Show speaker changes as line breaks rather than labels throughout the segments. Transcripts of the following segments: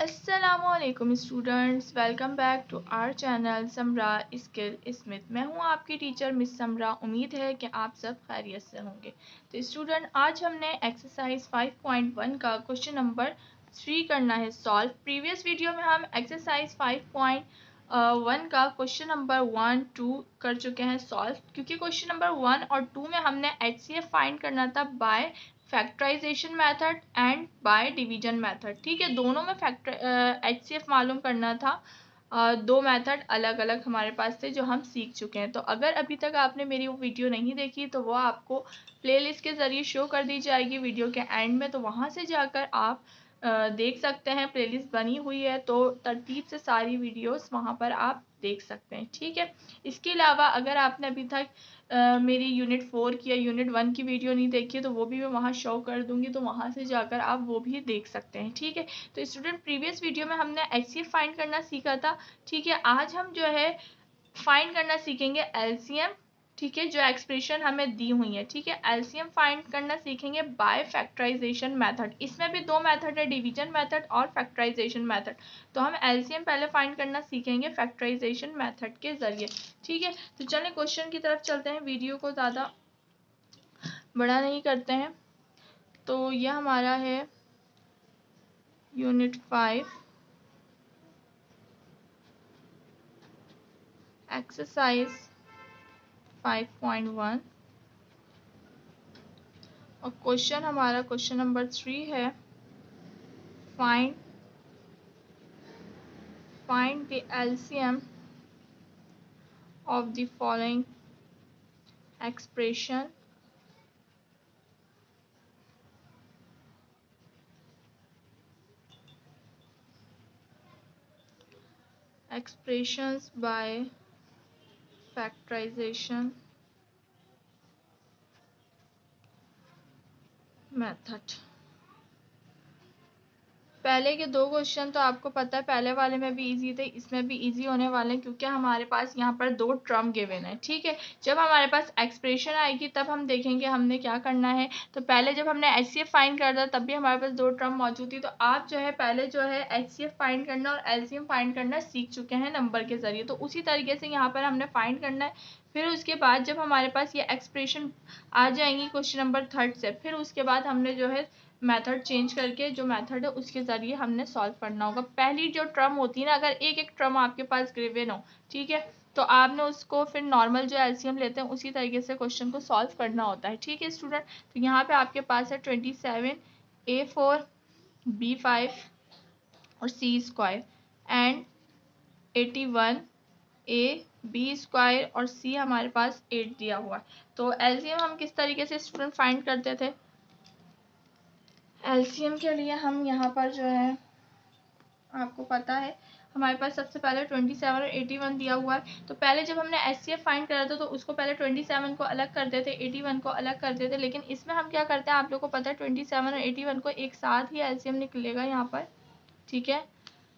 अस्सलामुअलैकुम students, welcome back to our channel Samra skill Smith. मैं हूं आपकी टीचर मिस समरा। उम्मीद है कि आप सब खैरियत से होंगे। तो स्टूडेंट, आज हमने एक्सरसाइज 5.1 का क्वेश्चन नंबर 3 करना है सॉल्व। प्रीवियस वीडियो में हम एक्सरसाइज 5.1 का क्वेश्चन नंबर 1, 2 कर चुके हैं सॉल्व, क्योंकि क्वेश्चन नंबर 1 और 2 में हमने HCF फाइंड करना था by factorization method and by division method. ठीक है, दोनों में HCF मालूम करना था। दो मेथड अलग अलग हमारे पास थे जो हम सीख चुके हैं। तो अगर अभी तक आपने मेरी वो वीडियो नहीं देखी तो वो आपको प्लेलिस्ट के ज़रिए शो कर दी जाएगी वीडियो के एंड में, तो वहाँ से जाकर आप देख सकते हैं। प्लेलिस्ट बनी हुई है, तो तरतीब से सारी वीडियोस वहाँ पर आप देख सकते हैं। ठीक है, इसके अलावा अगर आपने अभी तक मेरी यूनिट 4 की या यूनिट 1 की वीडियो नहीं देखी है तो वो भी मैं वहाँ शो कर दूंगी, तो वहाँ से जाकर आप वो भी देख सकते हैं। ठीक है, तो स्टूडेंट, प्रीवियस वीडियो में हमने HCF फाइंड करना सीखा था। ठीक है, आज हम जो है फाइंड करना सीखेंगे LCM। ठीक है, जो एक्सप्रेशन हमें दी हुई है। ठीक है, LCM फाइंड करना सीखेंगे बाय फैक्टराइजेशन मेथड। इसमें भी दो मेथड है, डिवीजन मेथड और फैक्टराइजेशन मेथड। तो हम LCM पहले फाइंड करना सीखेंगे फैक्टराइजेशन मेथड के जरिए। ठीक है, तो चलें क्वेश्चन की तरफ चलते हैं, वीडियो को ज़्यादा बड़ा नहीं करते हैं। तो यह हमारा है यूनिट 5 एक्सरसाइज 5.1 और क्वेश्चन हमारा क्वेश्चन नंबर 3 है। Find the LCM of the following expression expressions by factorization method। पहले के दो क्वेश्चन तो आपको पता है, पहले वाले में भी इजी थे, इसमें भी इजी होने वाले हैं, क्योंकि हमारे पास यहाँ पर दो टर्म गिवन है। ठीक है, जब हमारे पास एक्सप्रेशन आएगी तब हम देखेंगे हमने क्या करना है। तो पहले जब हमने HCF फाइंड करना तब भी हमारे पास दो टर्म मौजूद थी। तो आप जो है पहले जो है HCF फाइंड करना और LCM फाइंड करना सीख चुके हैं नंबर के जरिए, तो उसी तरीके से यहाँ पर हमने फाइंड करना है। फिर उसके बाद जब हमारे पास ये एक्सप्रेशन आ जाएंगी क्वेश्चन नंबर 3 से, फिर उसके बाद हमने जो है मेथड चेंज करके जो मेथड है उसके ज़रिए हमने सॉल्व करना होगा। पहली जो टर्म होती है ना, अगर एक एक टर्म आपके पास गिवन हो, ठीक है, तो आपने उसको फिर नॉर्मल जो LCM लेते हैं उसी तरीके से क्वेश्चन को सॉल्व करना होता है। ठीक है स्टूडेंट, तो यहाँ पे आपके पास है 27 A4 B5 और C square and 81 A B square और C हमारे पास 8 दिया हुआ है। तो LCM हम किस तरीके से स्टूडेंट फाइंड करते थे? LCM के लिए हम यहाँ पर जो है आपको पता है हमारे पास सबसे पहले 27 और 81 दिया हुआ है। तो पहले जब हमने HCF फाइंड करा था तो उसको पहले 27 को अलग करते थे, 81 को अलग करते थे, लेकिन इसमें हम क्या करते हैं आप लोग को पता है 27 और 81 को एक साथ ही LCM निकलेगा यहाँ पर। ठीक है,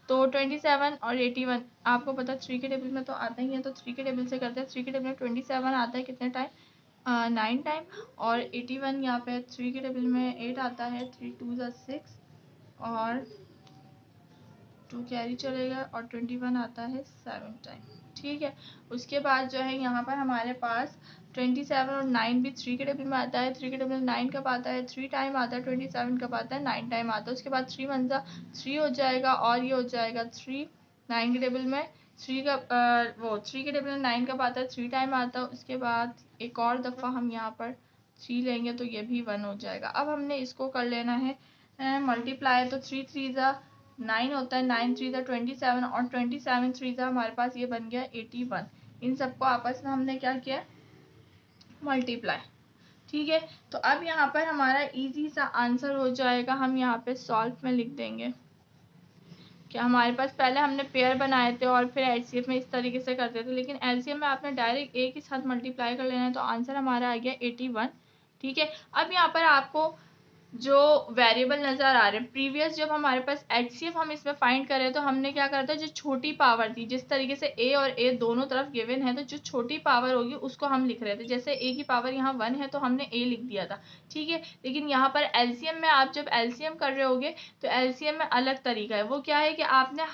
तो 27 और 81 आपको पता है 3 के टेबल में तो आता ही है, तो 3 के टेबल से करते हैं। 3 के टेबल में 27 आता है कितने टाइम? 9 टाइम, और 81 यहाँ पे 3 के टेबल में 8 आता है, 3 2 6 और 2 कैरी चलेगा और 21 आता है 7 टाइम। ठीक है, उसके बाद जो है यहाँ पर हमारे पास 27 और 9 भी 3 के टेबल में आता है। 3 के टेबल में 9 कब आता है? 3 टाइम आता है। 27 कब आता है? 9 टाइम आता है। उसके बाद 3 वन जा 3 हो जाएगा और ये हो जाएगा 3। 9 के टेबल में 3 का 3 के टेबल में 9 कब आता है? 3 टाइम आता है। उसके बाद एक और दफ़ा हम यहाँ पर 3 लेंगे तो ये भी 1 हो जाएगा। अब हमने इसको कर लेना है मल्टीप्लाई, तो 3 3 जा 9 होता है, 9 3 जा 27 और 27 3 जा हमारे पास ये बन गया 81। इन सबको आपस में हमने क्या किया? मल्टीप्लाई। ठीक है, तो अब यहाँ पर हमारा इजी सा आंसर हो जाएगा। हम यहाँ पे सॉल्व में लिख देंगे कि हमारे पास पहले हमने पेयर बनाए थे और फिर HCF में इस तरीके से करते थे, लेकिन LCM में आपने डायरेक्ट एक ही साथ मल्टीप्लाई कर लेना है, तो आंसर हमारा आ गया 81। ठीक है, अब यहाँ पर आपको जो वेरिएबल नज़र आ रहे हैं, प्रीवियस जब हमारे पास एचसीएफ हम इसमें फाइंड करें तो हमने क्या करा था, जो छोटी पावर थी, जिस तरीके से ए और ए दोनों तरफ गिवन है, तो जो छोटी पावर होगी उसको हम लिख रहे थे। जैसे ए की पावर यहाँ 1 है तो हमने ए लिख दिया था, ठीक है। लेकिन यहाँ पर एलसीएम में आप जब एलसीएम कर रहे होगे तो एलसीएम में अलग तरीका है। वो क्या है कि आपने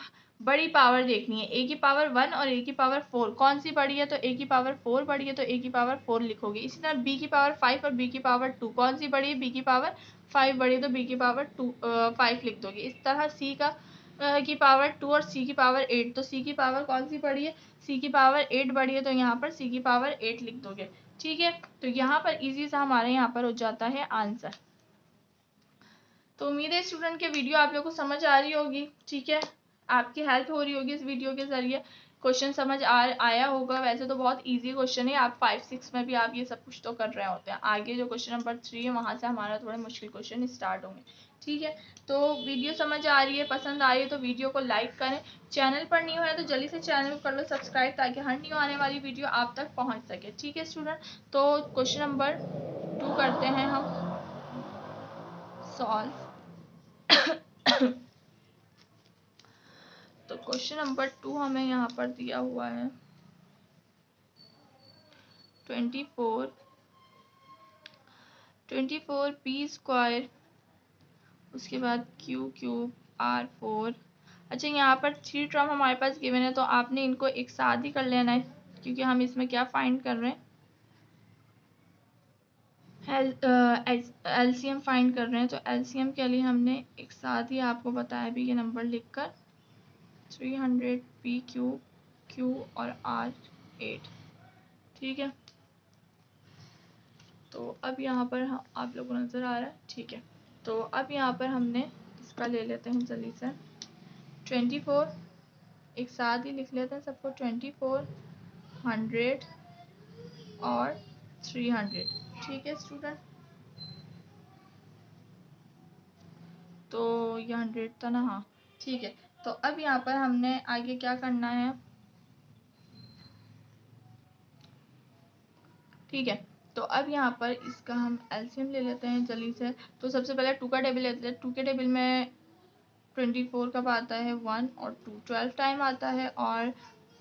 बड़ी पावर देखनी है, ए की पावर 1 और ए की पावर 4, कौन सी बड़ी है, तो ए की पावर 4 बड़ी है तो ए की पावर 4 लिखोगे। इसी तरह बी की पावर 5 और बी की पावर 2, कौन सी बड़ी है, बी की पावर 5 बड़ी है तो बी की पावर 5 लिख दोगे। इस तरह सी का की पावर 2 और सी की पावर 8, तो सी की पावर कौन सी बड़ी है, सी की पावर 8 बड़ी है तो यहाँ पर सी की पावर 8 लिख दोगे, ठीक है। तो यहाँ पर इजी सा हमारे यहाँ पर हो जाता है आंसर। तो उम्मीद है स्टूडेंट के वीडियो आप लोगों को समझ आ रही होगी, ठीक है, आपकी हेल्प हो रही होगी इस वीडियो के ज़रिए, क्वेश्चन समझ आया होगा। वैसे तो बहुत इजी क्वेश्चन है, आप 5-6 में भी आप ये सब कुछ तो कर रहे होते हैं। आगे जो क्वेश्चन नंबर 3 है वहाँ से हमारा थोड़े मुश्किल क्वेश्चन स्टार्ट होंगे, ठीक है। तो वीडियो समझ आ रही है, पसंद आई है तो वीडियो को लाइक करें। चैनल पर न्यू है तो जल्दी से चैनल को कर लो सब्सक्राइब, ताकि हर न्यू आने वाली वीडियो आप तक पहुँच सके, ठीक है स्टूडेंट। तो क्वेश्चन नंबर 2 करते हैं हम सॉल्व। तो क्वेश्चन नंबर 2 हमें यहाँ पर दिया हुआ है 24 पी स्क्वायर, उसके बाद क्यू क्यूब R4। अच्छा, यहाँ पर 3 टर्म हमारे पास गिवन है तो आपने इनको एक साथ ही कर लेना है, क्योंकि हम इसमें क्या फाइंड कर रहे हैं, एलसीएम फाइंड कर रहे हैं। तो एलसीएम के लिए हमने एक साथ ही आपको बताया भी ये नंबर लिखकर 300 पी क्यूब क्यू और R8, ठीक है। तो अब यहाँ पर आप लोगों को नज़र आ रहा है, ठीक है। तो अब यहाँ पर हमने इसका ले लेते हैं जल्दी से 24, एक साथ ही लिख लेते हैं सबको, 24, 100 और 300, ठीक है स्टूडेंट। तो ये 100 था ना, हाँ ठीक है। तो अब यहाँ पर हमने आगे क्या करना है, ठीक है। तो अब यहाँ पर इसका हम एलसीएम ले लेते हैं जल्दी से। तो सबसे पहले 2 का टेबल लेते हैं। 2 के टेबल में 24 कब आता है, 1 और 2 12 टाइम आता है, और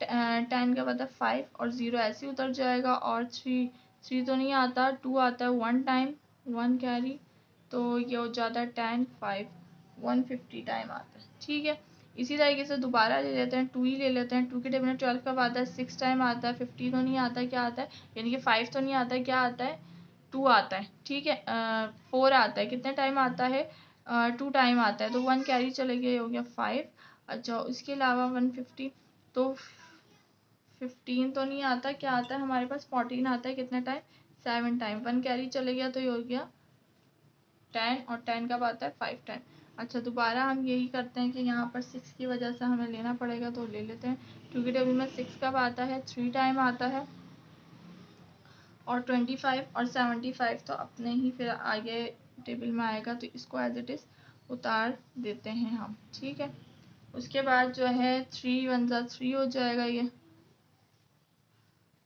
10 कब आता है, 5 और 0 ऐसे ही उतर जाएगा, और 3 तो नहीं आता, 2 आता है 1 टाइम, 1 कैरी, तो ये हो जाता है 10 5 150 टाइम आता है, ठीक है। इसी तरीके से दोबारा ले लेते हैं, 2 ही ले लेते हैं। 2 के टेबल में 12 कब आता है, 6 टाइम आता है, 50 तो नहीं आता, क्या आता है, यानी कि 5 तो नहीं आता, क्या आता है, 2 आता है, ठीक है। 4 आता है, कितने टाइम आता है, 2 टाइम आता है, तो 1 कैरी चले गए, हो गया 5। अच्छा, उसके अलावा 150, तो 15 तो नहीं आता, क्या आता है हमारे पास, 14 आता है, कितने टाइम, 7 टाइम, 1 कैरी चले गया तो ये हो गया 10, और 10 कब आता है, 5 टाइम। अच्छा, दोबारा हम यही करते हैं कि यहाँ पर 6 की वजह से हमें लेना पड़ेगा, तो ले लेते हैं। 2 के टेबल में 6 कब आता है, 3 टाइम आता है, और 25 और 75 तो अपने ही फिर आगे टेबल में आएगा, तो इसको एज इट इज़ उतार देते हैं हम, ठीक है। उसके बाद जो है 3 1 जा 3 हो जाएगा, ये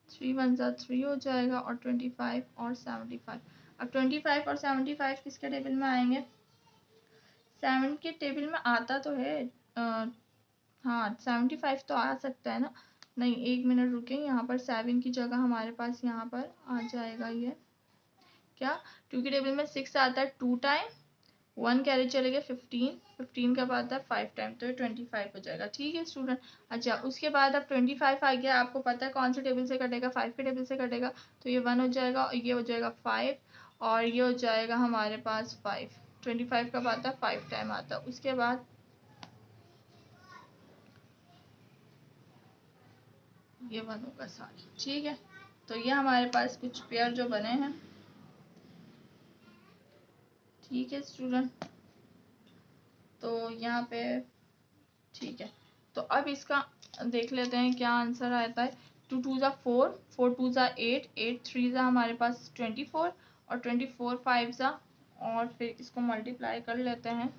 3 1 जा 3 हो जाएगा, और 25 और 75। अब 25 और 75 किसके टेबल में आएंगे, 7 के टेबल में आता तो है, हाँ 75 तो आ सकता है ना, नहीं एक मिनट रुके, यहाँ पर 7 की जगह हमारे पास यहाँ पर आ जाएगा ये क्या, 2 के टेबल में 6 आता है 2 टाइम, 1 कैरी चलेगा 15, 15 कब आता है, 5 टाइम, तो ये 25 हो जाएगा, ठीक है स्टूडेंट। अच्छा, उसके बाद अब 25 आ गया, आपको पता है कौन से टेबल से कटेगा, 5 के टेबल से कटेगा, तो ये 1 हो जाएगा, और ये हो जाएगा 5, और ये हो जाएगा हमारे पास 5। 25 कब आता है, 5 टाइम आता है। उसके बाद ये 1 होगा सारी, ठीक है। तो ये हमारे पास कुछ पेयर जो बने हैं, ठीक है स्टूडेंट। तो यहाँ पे ठीक है, तो अब इसका देख लेते हैं क्या आंसर आता है। 2 2 ज़ा 4, 4 2 ज़ा 8, 8 3 ज़ा हमारे पास 24, और 24 5 ज़ा, और फिर इसको मल्टीप्लाई कर लेते हैं,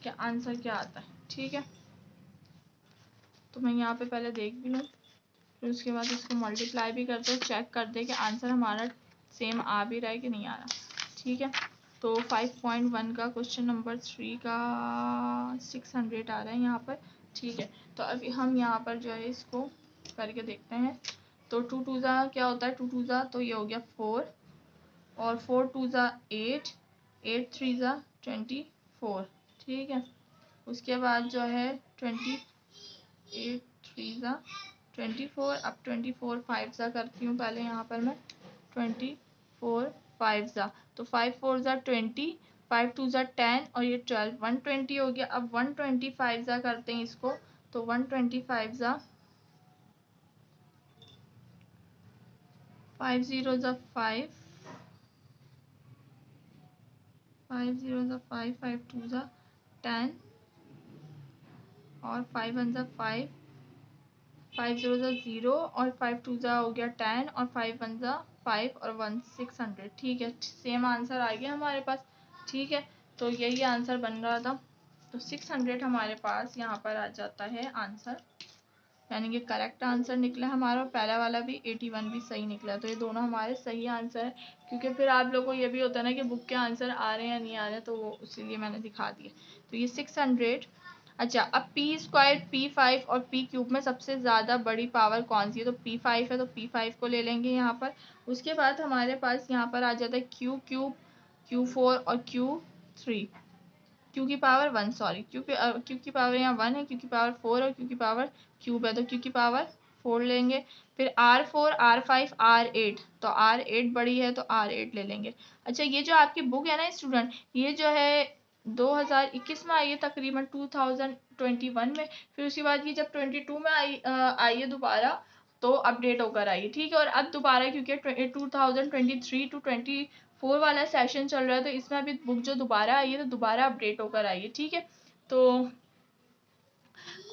क्या आंसर क्या आता है, ठीक है। तो मैं यहाँ पे पहले देख भी लूँ, फिर उसके बाद इसको मल्टीप्लाई भी करते हैं, चेक कर दे कि आंसर हमारा सेम आ भी रहा है कि नहीं आ रहा, ठीक है। तो 5.1 का क्वेश्चन नंबर 3 का 600 आ रहा है यहाँ पर। ठीक है, तो अभी हम यहाँ पर जो है इसको करके देखते हैं। तो 2 2 ज़ा क्या होता है, 2 2 ज़ा तो ये हो गया 4, और 4 2 ज़ा 8, 8 3 ज़ा 24। ठीक है, उसके बाद जो है 28 3 ज़ा 24। अब 24 5 ज़ा करती हूँ पहले यहाँ पर मैं, 24 5 ज़ा, तो 5 4 ज़ा 20, 5 2 ज़ा 10 और ये 12, 120 हो गया। अब 125 ज़ा करते हैं इसको, तो 125 ज़ा 5 0 ज़ा 5, 5 0 ज़ा 5, 5 2 ज़ा 10 और 5 1 ज़ा 5, 5 0 ज़ा 0 और 5 2 ज़ा हो गया 10 और 5 1 ज़ा 5 और 1 600। ठीक है, सेम आंसर आ गया हमारे पास। ठीक है, तो यही आंसर बन रहा था। तो 600 हमारे पास यहाँ पर आ जाता है आंसर, यानी कि करेक्ट आंसर निकला हमारा। पहला वाला भी 81 भी सही निकला, तो ये दोनों हमारे सही आंसर है। क्योंकि फिर आप लोगों को ये भी होता है ना कि बुक के आंसर आ रहे हैं या नहीं आ रहे हैं, तो वो इसीलिए मैंने दिखा दिए। तो ये 600। अच्छा, अब p² p5 और p³ में सबसे ज़्यादा बड़ी पावर कौन सी है, तो p5 है, तो p5 को ले लेंगे यहाँ पर। उसके बाद हमारे पास यहाँ पर आ जाता है q³ q4 और q3। q की पावर 1, सॉरी q की पावर यहाँ 1 है, q की पावर 4 और q की पावर क्यूब है, तो q की पावर 4 लेंगे। फिर r4 r5 r8, तो r8 बड़ी है तो r8 ले लेंगे। अच्छा, ये जो आपकी बुक है ना स्टूडेंट, ये जो है 2021 में आई है तकरीबन 2021 में। फिर उसके बाद ये जब 22 में आई है दोबारा, तो अपडेट होकर आई है। ठीक है, और अब दोबारा क्योंकि 2023 टू 24 वाला सेशन चल रहा है, तो इसमें अभी बुक जो दोबारा आई है तो दोबारा अपडेट होकर आई है। ठीक है, तो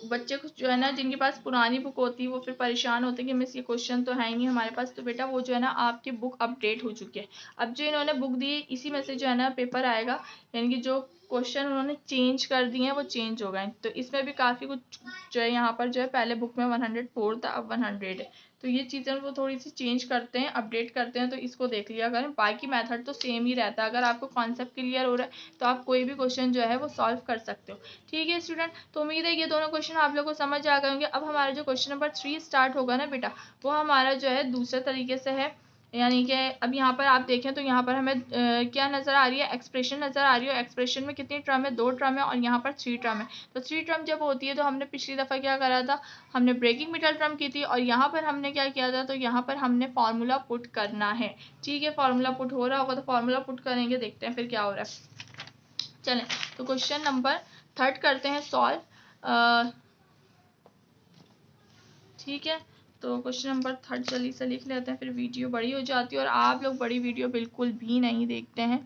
बच्चे कुछ जो है ना, जिनके पास पुरानी बुक होती है वो फिर परेशान होते हैं कि मिस ये क्वेश्चन तो है ही नहीं हमारे पास। तो बेटा वो जो है ना आपकी बुक अपडेट हो चुकी है। अब जो इन्होंने बुक दी इसी में से जो है ना पेपर आएगा, यानी कि जो क्वेश्चन उन्होंने चेंज कर दिए हैं वो चेंज हो गए। तो इसमें भी काफ़ी कुछ जो है यहाँ पर जो है, पहले बुक में 104 था, अब 100 है। तो ये चीज़ें वो थोड़ी सी चेंज करते हैं, अपडेट करते हैं, तो इसको देख लिया करें। बाकी मेथड तो सेम ही रहता है। अगर आपको कॉन्सेप्ट क्लियर हो रहा है तो आप कोई भी क्वेश्चन जो है वो सॉल्व कर सकते हो। ठीक है स्टूडेंट, तो उम्मीद है ये दोनों क्वेश्चन आप लोगों को समझ आ गए होंगे। अब हमारा जो क्वेश्चन नंबर 3 स्टार्ट होगा ना बेटा, वो हमारा जो है दूसरे तरीके से है। यानी कि अब यहाँ पर आप देखें तो यहाँ पर हमें क्या नज़र आ रही है, एक्सप्रेशन नज़र आ रही है। एक्सप्रेशन में कितनी टर्म है, 2 टर्म है, और यहाँ पर 3 टर्म है। तो 3 टर्म जब होती है तो हमने पिछली दफ़ा क्या करा था, हमने ब्रेकिंग मिडल टर्म की थी, और यहाँ पर हमने क्या किया था, तो यहाँ पर हमने फार्मूला पुट करना है। ठीक है, फार्मूला पुट हो रहा होगा तो फार्मूला पुट करेंगे, देखते हैं फिर क्या हो रहा है। चलें, तो क्वेश्चन नंबर 3 करते हैं सॉल्व। ठीक है, तो क्वेश्चन नंबर 3 जल्दी से लिख लेते हैं, फिर वीडियो बड़ी हो जाती है और आप लोग बड़ी वीडियो बिल्कुल भी नहीं देखते हैं।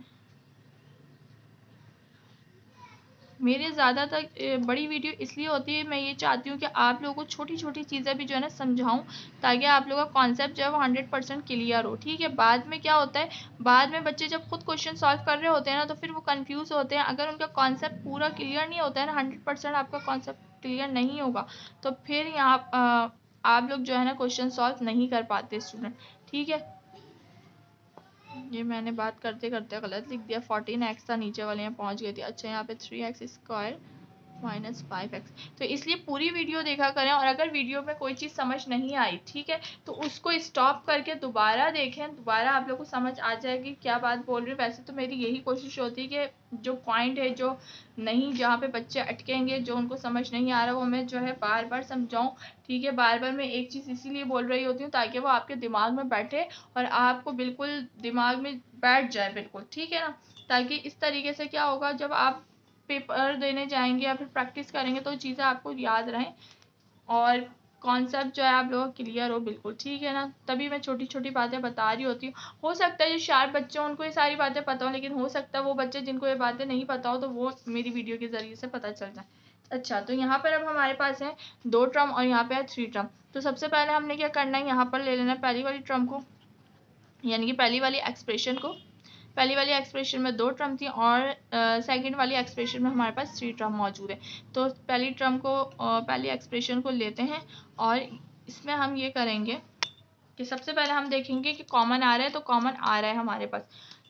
मेरे ज़्यादातर बड़ी वीडियो इसलिए होती है, मैं ये चाहती हूँ कि आप लोगों को छोटी छोटी चीज़ें भी जो है ना समझाऊँ, ताकि आप लोगों का कॉन्सेप्ट जो है वो 100% क्लियर हो। ठीक है, बाद में क्या होता है, बाद में बच्चे जब खुद क्वेश्चन सॉल्व कर रहे होते हैं ना, तो फिर वो कंफ्यूज होते हैं। अगर उनका कॉन्सेप्ट पूरा क्लियर नहीं होता है ना, 100% आपका कॉन्सेप्ट क्लियर नहीं होगा, तो फिर यहाँ आप लोग जो है ना क्वेश्चन सॉल्व नहीं कर पाते स्टूडेंट। ठीक है, ये मैंने बात करते करते गलत लिख दिया, 14x था, नीचे वाले यहाँ पहुँच गए थे। अच्छा, यहाँ पे 3x² माइनस 5x। तो इसलिए पूरी वीडियो देखा करें, और अगर वीडियो में कोई चीज़ समझ नहीं आई, ठीक है, तो उसको स्टॉप करके दोबारा देखें, दोबारा आप लोग को समझ आ जाएगी क्या बात बोल रही हूँ। वैसे तो मेरी यही कोशिश होती है कि जो पॉइंट है, जो नहीं, जहाँ पे बच्चे अटकेंगे, जो उनको समझ नहीं आ रहा, वो मैं जो है बार बार समझाऊँ। ठीक है, बार बार मैं एक चीज़ इसीलिए बोल रही होती हूँ ताकि वो आपके दिमाग में बैठे और आपको बिल्कुल दिमाग में बैठ जाए बिल्कुल। ठीक है ना, ताकि इस तरीके से क्या होगा, जब आप पेपर देने जाएंगे या फिर प्रैक्टिस करेंगे तो चीज़ें आपको याद रहें और कॉन्सेप्ट जो है आप लोगों का क्लियर हो बिल्कुल। ठीक है ना, तभी मैं छोटी छोटी बातें बता रही होती हूँ। हो सकता है जो शार्प बच्चे उनको ये सारी बातें पता हो, लेकिन हो सकता है वो बच्चे जिनको ये बातें नहीं पता हो तो वो मेरी वीडियो के ज़रिए से पता चल जाए। अच्छा, तो यहाँ पर अब हमारे पास है 2 टर्म और यहाँ पे है 3 टर्म। तो सबसे पहले हमने क्या करना है, यहाँ पर ले लेना है पहली वाली टर्म को, यानी कि पहली वाली एक्सप्रेशन को। पहली वाली एक्सप्रेशन में 2 टर्म थी और सेकंड वाली एक्सप्रेशन में हमारे पास 3 टर्म मौजूद है। तो पहली टर्म को, पहली एक्सप्रेशन को लेते हैं और इसमें हम ये करेंगे कि सबसे पहले हम देखेंगे कि कॉमन आ रहा है, तो कॉमन आ रहा है हमारे पास।